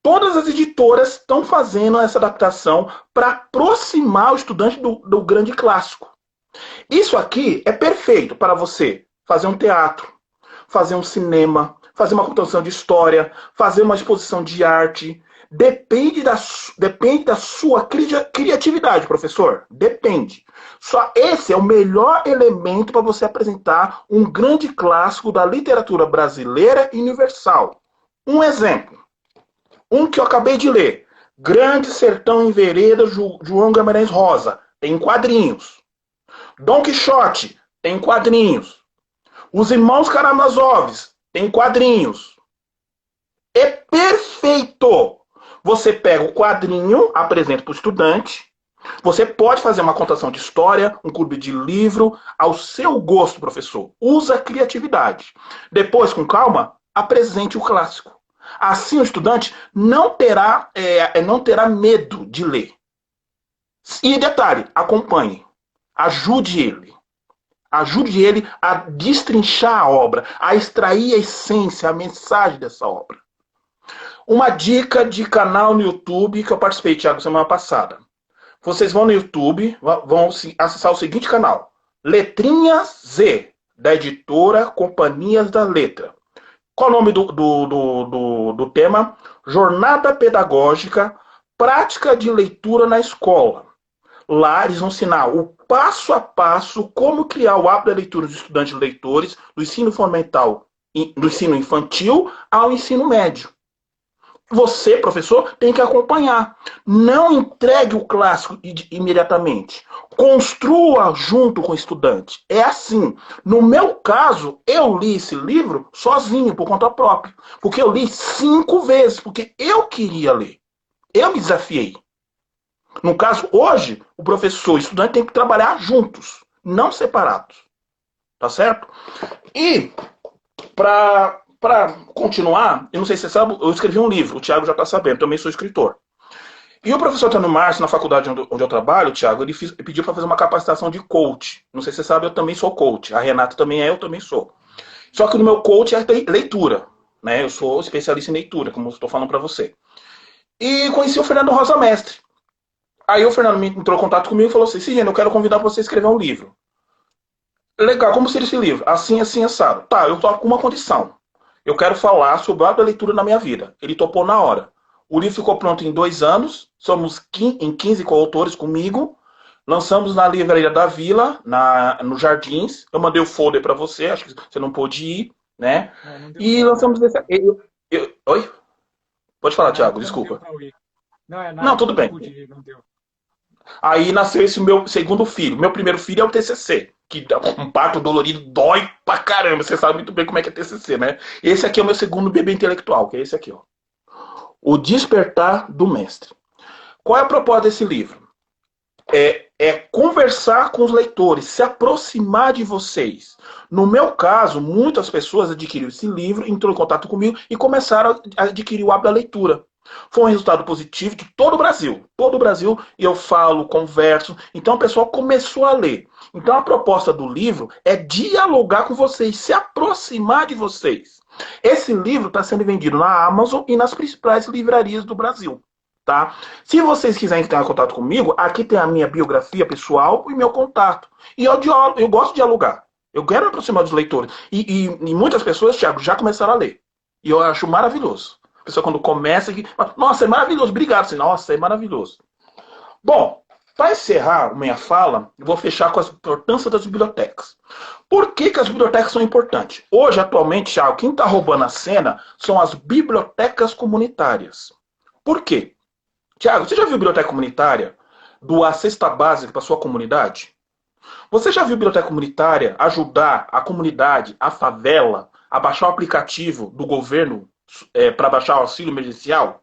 Todas as editoras estão fazendo essa adaptação para aproximar o estudante do grande clássico. Isso aqui é perfeito para você fazer um teatro, fazer um cinema, fazer uma contação de história, fazer uma exposição de arte. Depende da sua criatividade, professor. Depende. Só esse é o melhor elemento para você apresentar um grande clássico da literatura brasileira e universal. Um exemplo. Um que eu acabei de ler. Grande Sertão em Vereda, João Guimarães Rosa. Tem quadrinhos. Dom Quixote. Tem quadrinhos. Os Irmãos Karamazov. Tem quadrinhos. É perfeito! Você pega o quadrinho, apresenta para o estudante. Você pode fazer uma contação de história, um clube de livro, ao seu gosto, professor. Usa a criatividade. Depois, com calma, apresente o clássico. Assim, o estudante não terá medo de ler. E detalhe, acompanhe. Ajude ele. Ajude ele a destrinchar a obra, a extrair a essência, a mensagem dessa obra. Uma dica de canal no YouTube que eu participei, Thiago, semana passada. Vocês vão no YouTube, vão acessar o seguinte canal. Letrinha Z, da editora Companhias da Letra. Qual o nome do tema? Jornada Pedagógica, Prática de Leitura na Escola. Lá eles vão ensinar o passo a passo como criar o hábito da leitura dos estudantes leitores do ensino fundamental, do ensino infantil ao ensino médio. Você, professor, tem que acompanhar. Não entregue o clássico imediatamente. Construa junto com o estudante. É assim. No meu caso, eu li esse livro sozinho, por conta própria. Porque eu li 5 vezes, porque eu queria ler. Eu me desafiei. No caso, hoje, o professor e o estudante têm que trabalhar juntos, não separados. Tá certo? E, para continuar, eu não sei se você sabe, eu escrevi um livro, o Thiago já está sabendo, também sou escritor. E o professor Antônio Márcio, na faculdade onde eu trabalho, Thiago, ele pediu para fazer uma capacitação de coach. Não sei se você sabe, eu também sou coach. A Renata também é, eu também sou. Só que no meu coach é leitura. Né? Eu sou especialista em leitura, como eu estou falando para você. E conheci o Fernando Rosa Mestre. Aí o Fernando entrou em contato comigo e falou assim, Sigênio, eu quero convidar você a escrever um livro. Legal, como seria esse livro? Assim, assim, assado. Tá, eu tô com uma condição. Eu quero falar sobre a leitura na minha vida. Ele topou na hora. O livro ficou pronto em 2 anos. Somos em 15 coautores comigo. Lançamos na Livraria da Vila, no Jardins. Eu mandei o folder para você, acho que você não pôde ir, né? Não e lançamos esse... Oi? Pode falar, Thiago, desculpa. Não, tudo bem. Não deu. Aí nasceu esse meu segundo filho. Meu primeiro filho é o TCC. Que um parto dolorido dói pra caramba. Você sabe muito bem como é que é TCC, né? Esse aqui é o meu segundo bebê intelectual, que é esse aqui, ó. O Despertar do Mestre. Qual é a proposta desse livro? É conversar com os leitores, se aproximar de vocês. No meu caso, muitas pessoas adquiriram esse livro, entrou em contato comigo e começaram a adquirir o hábito da leitura. Foi um resultado positivo de todo o Brasil. Todo o Brasil, eu falo, converso. Então, o pessoal começou a ler. Então, a proposta do livro é dialogar com vocês, se aproximar de vocês. Esse livro está sendo vendido na Amazon e nas principais livrarias do Brasil. Tá? Se vocês quiserem ter contato comigo, aqui tem a minha biografia pessoal e meu contato. E eu gosto de dialogar. Eu quero me aproximar dos leitores. E muitas pessoas, Thiago, já começaram a ler. E eu acho maravilhoso. A pessoa quando começa, nossa, é maravilhoso, obrigado. Nossa, é maravilhoso. Bom, para encerrar minha fala, eu vou fechar com a importância das bibliotecas. Por que as bibliotecas são importantes? Hoje, atualmente, Thiago, quem está roubando a cena são as bibliotecas comunitárias. Por quê? Tiago, você já viu biblioteca comunitária doar cesta básica para sua comunidade? Você já viu biblioteca comunitária ajudar a comunidade, a favela, a baixar o aplicativo do governo para baixar o auxílio emergencial?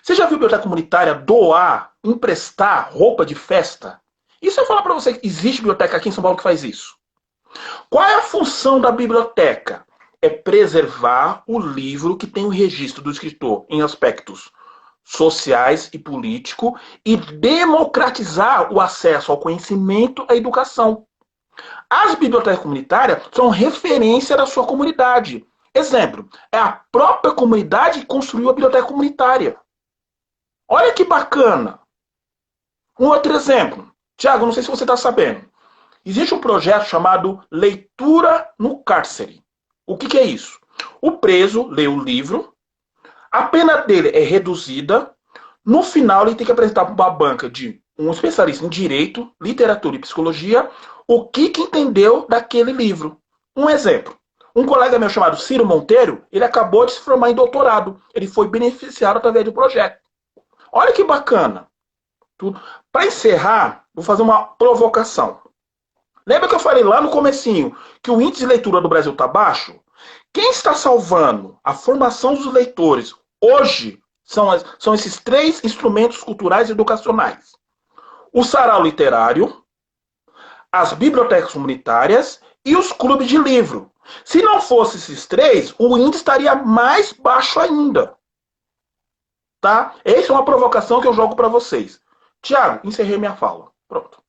Você já viu biblioteca comunitária doar, emprestar roupa de festa? E se eu falar para você que existe biblioteca aqui em São Paulo que faz isso? Qual é a função da biblioteca? É preservar o livro que tem o registro do escritor em aspectos sociais e político e democratizar o acesso ao conhecimento e à educação. As bibliotecas comunitárias são referência da sua comunidade. Exemplo, é a própria comunidade que construiu a biblioteca comunitária. Olha que bacana. Um outro exemplo. Tiago, não sei se você está sabendo. Existe um projeto chamado Leitura no Cárcere. O que é isso? O preso lê o livro, a pena dele é reduzida. No final, ele tem que apresentar para uma banca de um especialista em direito, literatura e psicologia o que entendeu daquele livro. Um exemplo. Um colega meu chamado Ciro Monteiro, ele acabou de se formar em doutorado. Ele foi beneficiado através do projeto. Olha que bacana. Para encerrar, vou fazer uma provocação. Lembra que eu falei lá no comecinho que o índice de leitura do Brasil está baixo? Quem está salvando a formação dos leitores hoje são esses três instrumentos culturais e educacionais. O sarau literário, as bibliotecas comunitárias e os clubes de livro. Se não fosse esses três, o índice estaria mais baixo ainda. Tá? Essa é uma provocação que eu jogo para vocês. Tiago, encerrei minha fala. Pronto.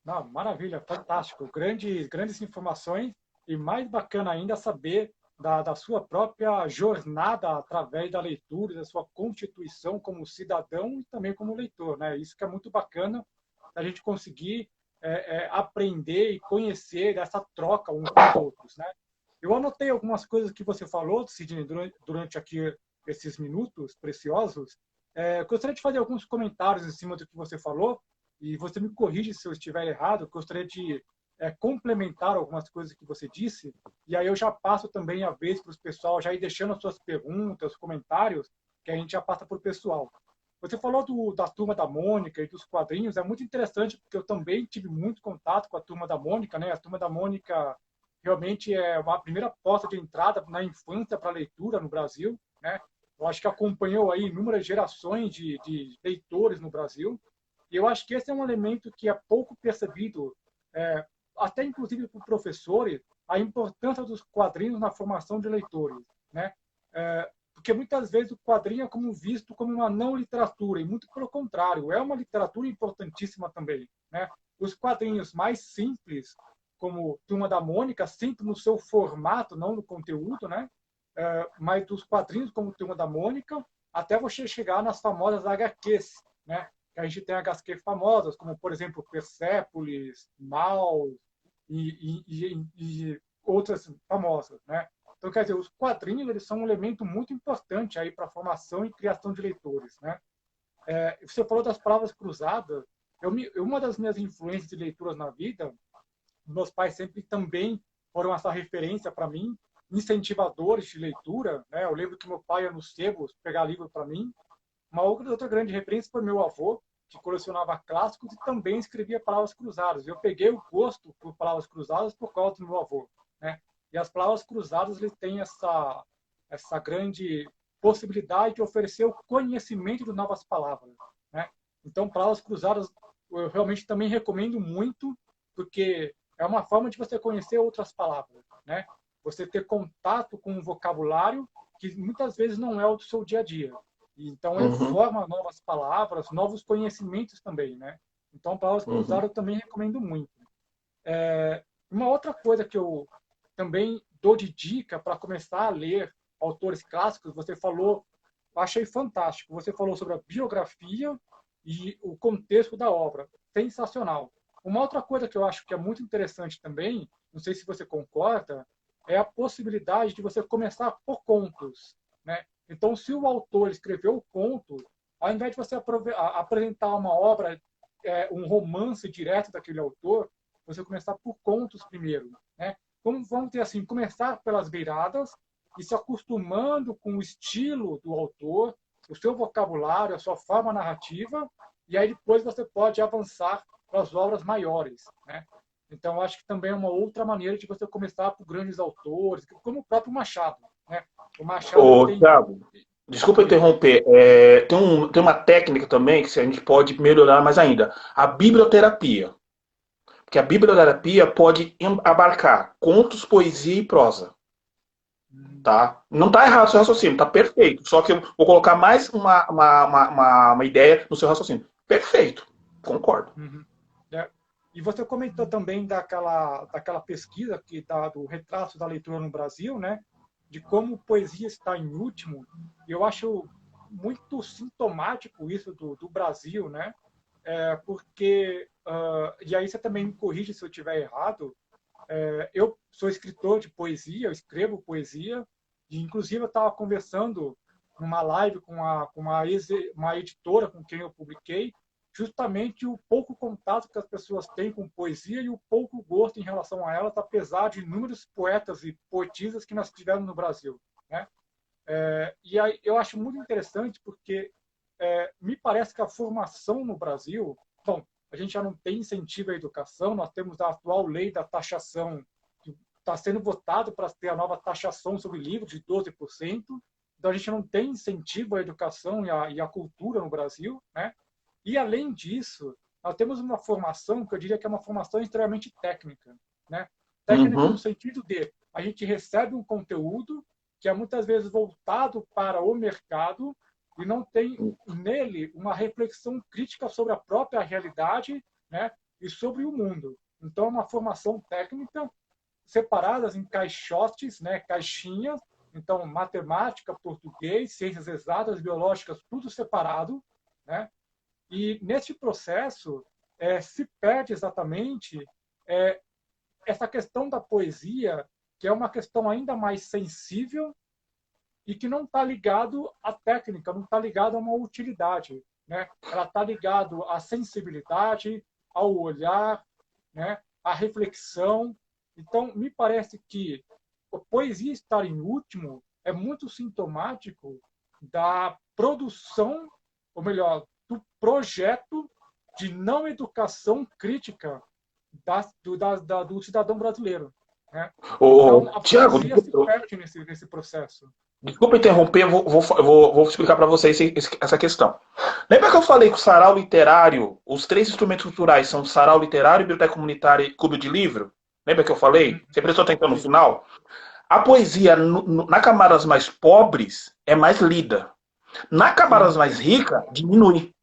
Não, maravilha, fantástico. Grandes informações e mais bacana ainda saber da sua própria jornada através da leitura, da sua constituição como cidadão e também como leitor, né? Isso que é muito bacana, a gente conseguir aprender e conhecer essa troca uns com os outros, né? Eu anotei algumas coisas que você falou, Sidney, durante aqui esses minutos preciosos. Gostaria de fazer alguns comentários em cima do que você falou, e você me corrige se eu estiver errado. Gostaria de complementar algumas coisas que você disse, e aí eu já passo também a vez para os pessoal já ir deixando as suas perguntas, comentários, que a gente já passa para o pessoal. Você falou da Turma da Mônica e dos quadrinhos, é muito interessante, porque eu também tive muito contato com a Turma da Mônica, né? A Turma da Mônica realmente é uma primeira porta de entrada na infância para a leitura no Brasil, né? Eu acho que acompanhou aí inúmeras gerações de leitores no Brasil, e eu acho que esse é um elemento que é pouco percebido, até inclusive por professores, a importância dos quadrinhos na formação de leitores, né? Porque muitas vezes o quadrinho é visto como uma não literatura, e muito pelo contrário, é uma literatura importantíssima também, né? Os quadrinhos mais simples, como Turma da Mônica, simples no seu formato, não no conteúdo, né? Mas dos quadrinhos como Turma da Mônica, até você chegar nas famosas HQs, né? A gente tem HQ famosas, como, por exemplo, Persépolis, Maus e outras famosas, né? Então, quer dizer, os quadrinhos eles são um elemento muito importante aí para a formação e criação de leitores, né? Você falou das palavras cruzadas. Uma das minhas influências de leituras na vida, meus pais sempre também foram essa referência para mim, incentivadores de leitura, né? Eu lembro que meu pai ia nos sebos pegar livro para mim. Uma outra grande referência foi meu avô, que colecionava clássicos e também escrevia palavras cruzadas. Eu peguei o gosto por palavras cruzadas por causa do meu avô, né? E as palavras cruzadas ele têm essa grande possibilidade de oferecer o conhecimento de novas palavras, né? Então, palavras cruzadas eu realmente também recomendo muito, porque é uma forma de você conhecer outras palavras, né? Você ter contato com um vocabulário que muitas vezes não é o do seu dia a dia. Então, ele forma novas palavras, novos conhecimentos também, né? Então, palavras cruzadas eu também recomendo muito. Uma outra coisa que eu também dou de dica para começar a ler autores clássicos, você falou, achei fantástico, você falou sobre a biografia e o contexto da obra. Sensacional. Uma outra coisa que eu acho que é muito interessante também, não sei se você concorda, é a possibilidade de você começar por contos, né? Então, se o autor escreveu o conto, ao invés de você apresentar uma obra, um romance direto daquele autor, você começar por contos primeiro, né? Vamos ter assim, começar pelas beiradas e se acostumando com o estilo do autor, o seu vocabulário, a sua forma narrativa, e aí depois você pode avançar para as obras maiores, né? Então, acho que também é uma outra maneira de você começar por grandes autores, como o próprio Machado, né? O Machado ele Ô, tem... Thiago, desculpa Oi. interromper. Tem uma técnica também que a gente pode melhorar mais ainda. A biblioterapia. Porque a biblioterapia pode abarcar contos, poesia e prosa. Tá? Não está errado o seu raciocínio, está perfeito. Só que eu vou colocar mais uma ideia no seu raciocínio. Perfeito, concordo. Uhum. É. E você comentou também daquela pesquisa do retrato da leitura no Brasil, né? De como poesia está em último. Eu acho muito sintomático isso do Brasil, né? Porque, e aí você também me corrige se eu estiver errado, eu sou escritor de poesia, eu escrevo poesia, e inclusive eu estava conversando numa live com uma editora com quem eu publiquei, justamente o pouco contato que as pessoas têm com poesia e o pouco gosto em relação a elas, apesar de inúmeros poetas e poetisas que nós tivemos no Brasil, né? E aí eu acho muito interessante porque me parece que a formação no Brasil, bom, a gente já não tem incentivo à educação, nós temos a atual lei da taxação, que está sendo votado para ter a nova taxação sobre livros de 12%, então a gente não tem incentivo à educação e à cultura no Brasil, né? E, além disso, nós temos uma formação que eu diria que é uma formação extremamente técnica, né? Técnica no Uhum. sentido de a gente recebe um conteúdo que é muitas vezes voltado para o mercado e não tem nele uma reflexão crítica sobre a própria realidade, né? E sobre o mundo. Então, é uma formação técnica separadas em caixotes, né? Caixinhas. Então, matemática, português, ciências exatas, biológicas, tudo separado, né? E nesse processo se perde exatamente essa questão da poesia, que é uma questão ainda mais sensível e que não está ligado à técnica, não está ligado a uma utilidade, né? Ela está ligado à sensibilidade, ao olhar, né? À reflexão. Então, me parece que a poesia estar em último é muito sintomático da produção, ou melhor, do projeto de não educação crítica do cidadão brasileiro, né? Então, a Tiago, poesia se perde nesse processo. desculpa interromper, vou explicar para vocês essa questão. Lembra que eu falei que o sarau literário, os três instrumentos culturais são sarau literário, biblioteca comunitária e clube de livro? Lembra que eu falei? Você prestou atenção no final? A poesia, na camadas mais pobres, é mais lida. Na camadas Sim. mais ricas, diminui.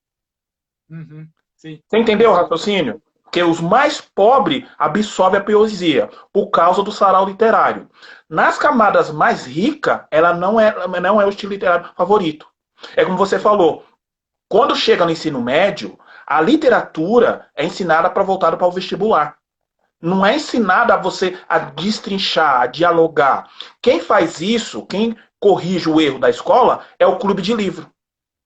Uhum. Sim, Você entendeu o concordo. raciocínio? Porque os mais pobres absorvem a poesia por causa do sarau literário. Nas camadas mais ricas, ela não é o estilo literário favorito. É como você Sim. falou, quando chega no ensino médio, a literatura é ensinada para voltar para o vestibular. Não é ensinada a você a destrinchar, a dialogar. Quem faz isso, quem corrige o erro da escola, é o clube de livro.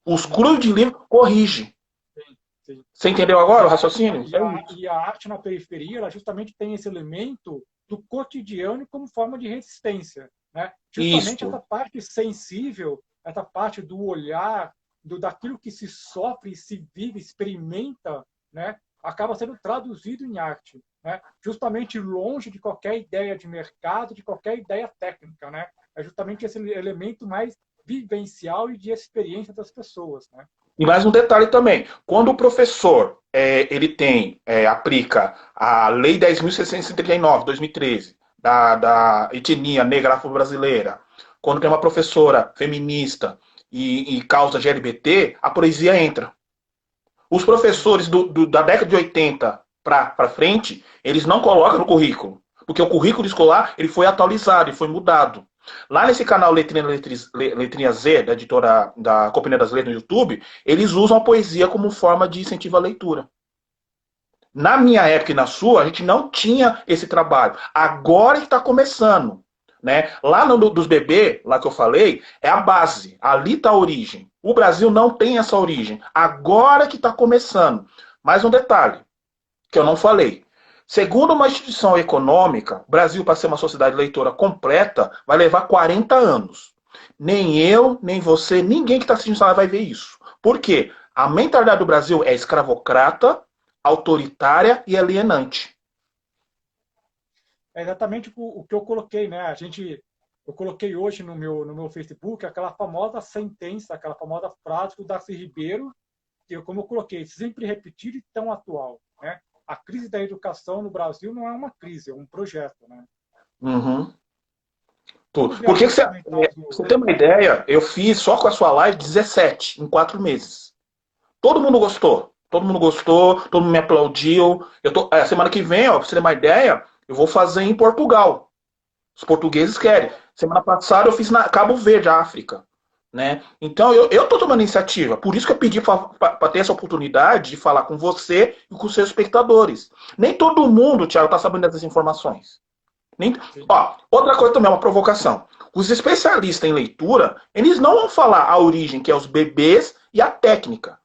Os clubes Uhum. de livro corrigem. Sim, sim. Você entendeu E agora o a arte na, raciocínio? É isso. e a arte na periferia, ela justamente tem esse elemento do cotidiano como forma de resistência, né? Justamente essa Isso. parte sensível, essa parte do olhar, daquilo que se sofre, se vive, experimenta, né? Acaba sendo traduzido em arte, né? Justamente longe de qualquer ideia de mercado, de qualquer ideia técnica, né? É justamente esse elemento mais vivencial e de experiência das pessoas, né? E mais um detalhe também. Quando o professor aplica a Lei 10.639, 2013, da etnia negra afro-brasileira, quando tem uma professora feminista e causa LGBT, a poesia entra. Os professores da década de 80 para frente, eles não colocam no currículo. Porque o currículo escolar ele foi atualizado e foi mudado. Lá nesse canal Letrinha Z, da editora da Companhia das Letras no YouTube, eles usam a poesia como forma de incentivo à leitura. Na minha época e na sua, a gente não tinha esse trabalho. Agora que está começando. Né? Lá no dos bebês, lá que eu falei, é a base. Ali está a origem. O Brasil não tem essa origem. Agora que está começando. Mais um detalhe que eu não falei. Segundo uma instituição econômica, o Brasil, para ser uma sociedade leitora completa, vai levar 40 anos. Nem eu, nem você, ninguém que está assistindo essa live vai ver isso. Por quê? A mentalidade do Brasil é escravocrata, autoritária e alienante. É exatamente o que eu coloquei, né? Eu coloquei hoje no meu Facebook aquela famosa sentença, aquela famosa frase do Darcy Ribeiro, que, como eu coloquei, sempre repetir e tão atual, né? A crise da educação no Brasil não é uma crise, é um projeto, né? Uhum. Vamos ver Por que alguns você, comentários você tem uma ideia? Eu fiz só com a sua live 17 em 4 meses. Todo mundo gostou. Todo mundo gostou, todo mundo me aplaudiu. Semana que vem, ó, pra você ter uma ideia, eu vou fazer em Portugal. Os portugueses querem. Semana passada eu fiz na Cabo Verde, África. Né? Então eu tô tomando iniciativa. Por isso que eu pedi para ter essa oportunidade de falar com você e com os seus espectadores. Nem todo mundo, Thiago, tá sabendo dessas informações. Ó, outra coisa também, uma provocação. Os especialistas em leitura, eles não vão falar a origem, que é os bebês, e a técnica.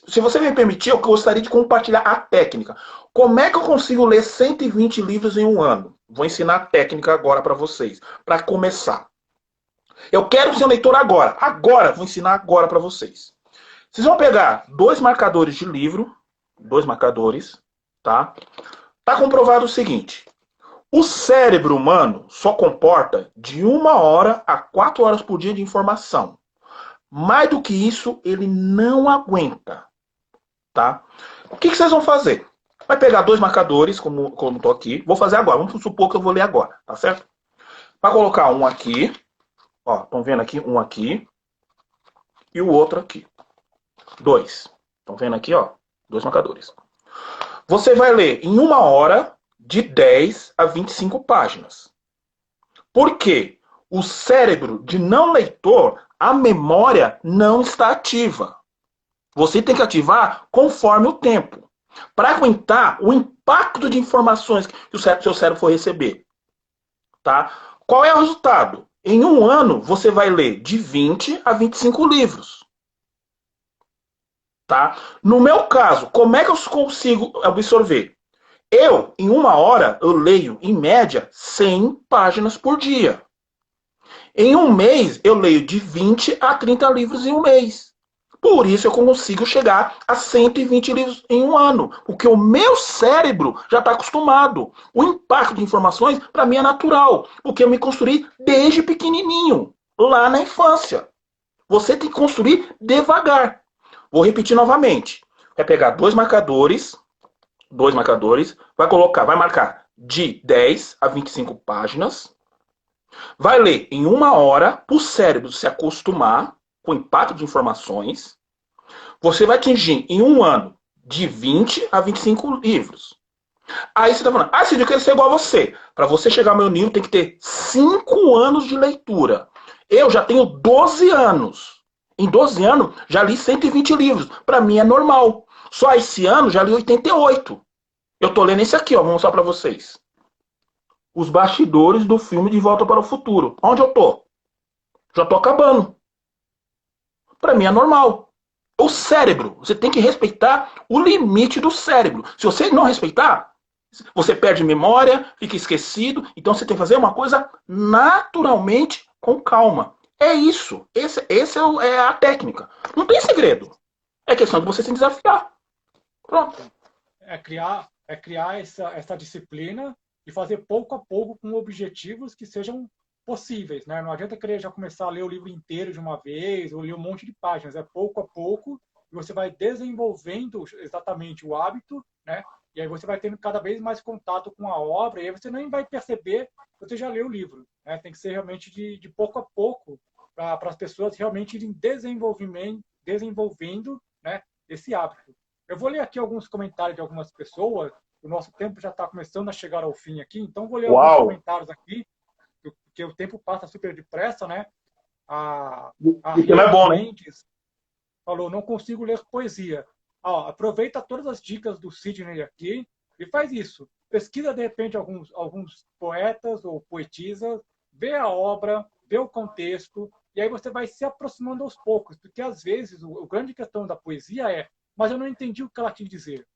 Se você me permitir, eu gostaria de compartilhar a técnica. Como é que eu consigo ler 120 livros em um ano? Vou ensinar a técnica agora para vocês, para começar. Eu quero ser um leitor agora. Agora, vou ensinar agora para vocês. Vocês vão pegar 2 marcadores de livro, 2 marcadores, tá? Tá comprovado o seguinte: o cérebro humano só comporta de 1 hora a 4 horas por dia de informação. Mais do que isso, ele não aguenta. Tá? O que vocês vão fazer? Vai pegar 2 marcadores, como estou aqui. Vou fazer agora. Vamos supor que eu vou ler agora. Tá certo? Vai colocar um aqui. Ó, estão vendo aqui? Um aqui. E o outro aqui. 2. Estão vendo aqui, ó? 2 marcadores. Você vai ler em 1 hora de 10 a 25 páginas. Por quê? O cérebro de não leitor, a memória não está ativa. Você tem que ativar conforme o tempo, para aguentar o impacto de informações que o seu cérebro for receber. Tá? Qual é o resultado? Em um ano, você vai ler de 20 a 25 livros. Tá? No meu caso, como é que eu consigo absorver? Em 1 hora, eu leio, em média, 100 páginas por dia. Em um mês, eu leio de 20 a 30 livros em um mês. Por isso eu consigo chegar a 120 livros em um ano. Porque o meu cérebro já está acostumado. O impacto de informações, para mim, é natural. Porque eu me construí desde pequenininho, lá na infância. Você tem que construir devagar. Vou repetir novamente. Vai pegar 2 marcadores, vai marcar de 10 a 25 páginas. Vai ler em 1 hora para o cérebro se acostumar com o impacto de informações. Você vai atingir em um ano de 20 a 25 livros. Aí você está falando, Cid, eu quero ser igual a você. Para você chegar ao meu nível, tem que ter 5 anos de leitura. Eu já tenho 12 anos. Em 12 anos, já li 120 livros. Para mim é normal. Só esse ano, já li 88. Eu estou lendo esse aqui, ó, vou mostrar para vocês. Os bastidores do filme De Volta para o Futuro. Onde eu tô? Já tô acabando. Para mim é normal. O cérebro, você tem que respeitar o limite do cérebro. Se você não respeitar, você perde memória, fica esquecido. Então você tem que fazer uma coisa naturalmente com calma. É isso. Esse é a técnica. Não tem segredo. É questão de você se desafiar. Pronto. É criar essa disciplina e fazer pouco a pouco com objetivos que sejam possíveis, né? Não adianta querer já começar a ler o livro inteiro de uma vez ou ler um monte de páginas. É pouco a pouco e você vai desenvolvendo exatamente o hábito, né? E aí você vai tendo cada vez mais contato com a obra e aí você nem vai perceber que você já leu o livro, né? Tem que ser realmente de pouco a pouco para as pessoas realmente irem desenvolvendo, né, esse hábito. Eu vou ler aqui alguns comentários de algumas pessoas. o nosso tempo já está começando a chegar ao fim aqui, então vou ler alguns Uau! comentários aqui, porque o tempo passa super depressa, né? A Isso não é Rê bom, né? Mendes falou, não consigo ler poesia. Aproveita todas as dicas do Sidney aqui e faz isso. Pesquisa, de repente, alguns poetas ou poetisas, vê a obra, vê o contexto, e aí você vai se aproximando aos poucos, porque às vezes o grande questão da poesia é, mas eu não entendi o que ela quis dizer.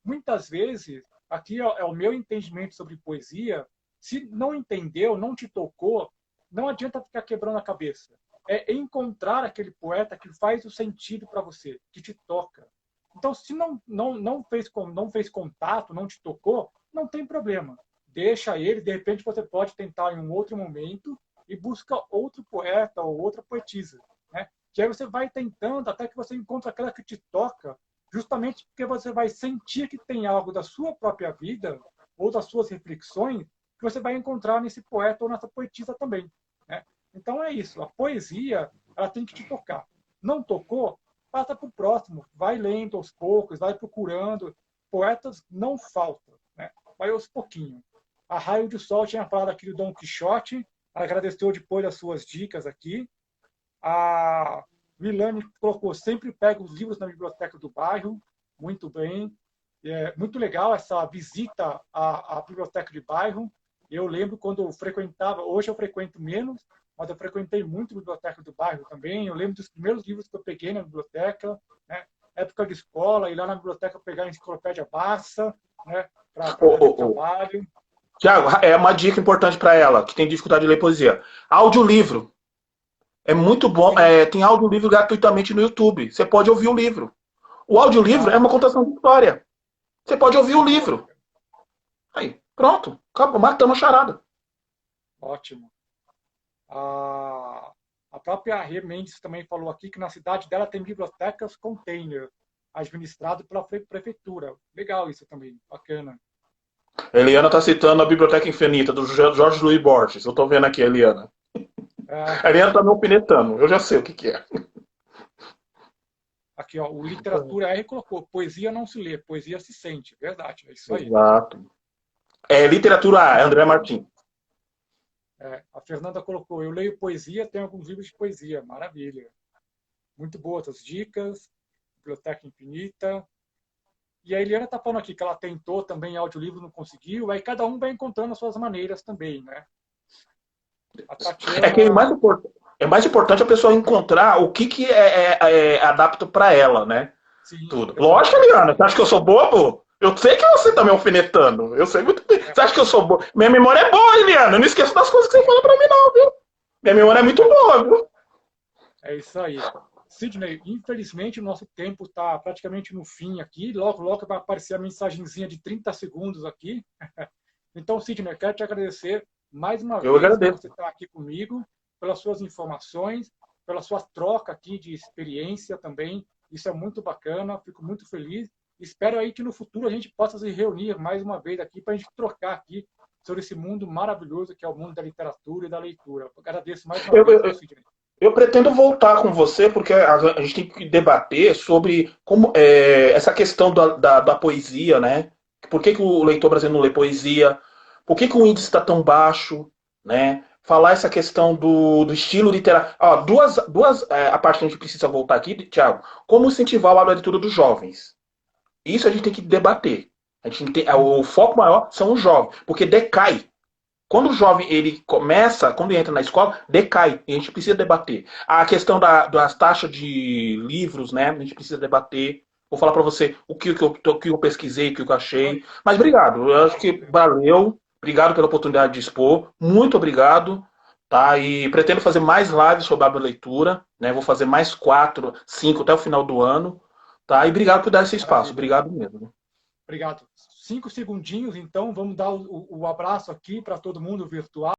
Muitas vezes, aqui é o meu entendimento sobre poesia, se não entendeu, não te tocou, não adianta ficar quebrando a cabeça. É encontrar aquele poeta que faz o sentido para você, que te toca. Então, se não fez contato, não te tocou, não tem problema. Deixa ele, de repente você pode tentar em um outro momento e busca outro poeta ou outra poetisa. Né? Que aí você vai tentando até que você encontre aquela que te toca, justamente porque você vai sentir que tem algo da sua própria vida ou das suas reflexões que você vai encontrar nesse poeta ou nessa poetisa também. Né? Então é isso. A poesia ela tem que te tocar. Não tocou? Passa para o próximo. Vai lendo aos poucos, vai procurando. Poetas não faltam. Né? Vai aos pouquinhos. A Raio de Sol tinha falado aqui do Dom Quixote. Ela agradeceu depois das suas dicas aqui. A Milane colocou, sempre pega os livros na biblioteca do bairro, muito bem. É muito legal essa visita à biblioteca de bairro. Eu lembro quando eu frequentava, hoje eu frequento menos, mas eu frequentei muito a biblioteca do bairro também. Eu lembro dos primeiros livros que eu peguei na biblioteca, né? Época de escola, ir lá na biblioteca pegar a enciclopédia Barça, né? Para Ô, fazer ô, ô. trabalho. Tiago, é uma dica importante para ela, que tem dificuldade de ler poesia. Audiolivro. É muito bom. Sim, Tem audiolivro gratuitamente no YouTube. Você pode ouvir o livro. O audiolivro é tá. uma contação de história. Você pode ouvir o livro. Poxa, Aí, pronto. Acabou, matamos a charada. ótimo. A, a própria Rê Mendes também falou aqui que na cidade dela tem bibliotecas container, administrado pela prefeitura. Legal isso também, bacana. A Eliana está citando a Biblioteca Infinita, do Jorge Luiz Borges. Eu estou vendo aqui, Eliana. Ah, A Eliana está me alfinetando. Eu já sei o que, que é. aqui, ó, o Literatura R colocou, poesia não se lê, poesia se sente. Verdade, é isso aí. Exato. É literatura A, André Martins. A Fernanda colocou, eu leio poesia, tenho alguns livros de poesia. Maravilha. Muito boas as dicas. Biblioteca Infinita. E a Eliana está falando aqui que ela tentou também audiolivro, não conseguiu. Aí cada um vai encontrando as suas maneiras também, né? A É que Tatiana. é mais importante a pessoa encontrar o que, que é adapto para ela, né? Sim, Tudo. Lógico, exatamente. Eliana. Você acha que eu sou bobo? Eu sei que você tá me alfinetando. Eu sei muito bem. Você acha que eu sou bobo? Minha memória é boa, Eliana. Eu não esqueço das coisas que você fala pra mim, não, viu? Minha memória é muito boa, viu? É isso aí. Sidney, infelizmente o nosso tempo está praticamente no fim aqui. Logo, logo vai aparecer a mensagenzinha de 30 segundos aqui. Então, Sidney, eu quero te agradecer mais uma Eu vez por agradeço. você estar aqui comigo, pelas suas informações, pela sua troca aqui de experiência também. Isso é muito bacana, fico muito feliz. Espero aí que no futuro a gente possa se reunir mais uma vez aqui para a gente trocar aqui sobre esse mundo maravilhoso que é o mundo da literatura e da leitura. Eu agradeço mais uma Eu, vez, viu, eu, Sidney? eu pretendo voltar com você, porque a gente tem que debater sobre como essa questão da poesia, né? Por que, que o leitor brasileiro não lê poesia? Por que, que o índice está tão baixo? Né? Falar essa questão do estilo literário. A parte que a gente precisa voltar aqui, Thiago, como incentivar a leitura dos jovens. Isso a gente tem que debater. A gente tem, o foco maior são os jovens, porque decai. Quando o jovem ele começa, quando ele entra na escola, decai. E a gente precisa debater. A questão das taxas de livros, né? A gente precisa debater. Vou falar para você o que eu pesquisei, o que eu achei. Mas obrigado. Eu acho que valeu. Obrigado pela oportunidade de expor. Muito obrigado. Tá? E pretendo fazer mais lives sobre a leitura. Né? Vou fazer mais 4, 5 até o final do ano. Tá? E obrigado por dar esse espaço. Maravilha. Obrigado mesmo. Obrigado. 5 segundinhos, então, vamos dar o abraço aqui para todo mundo virtual.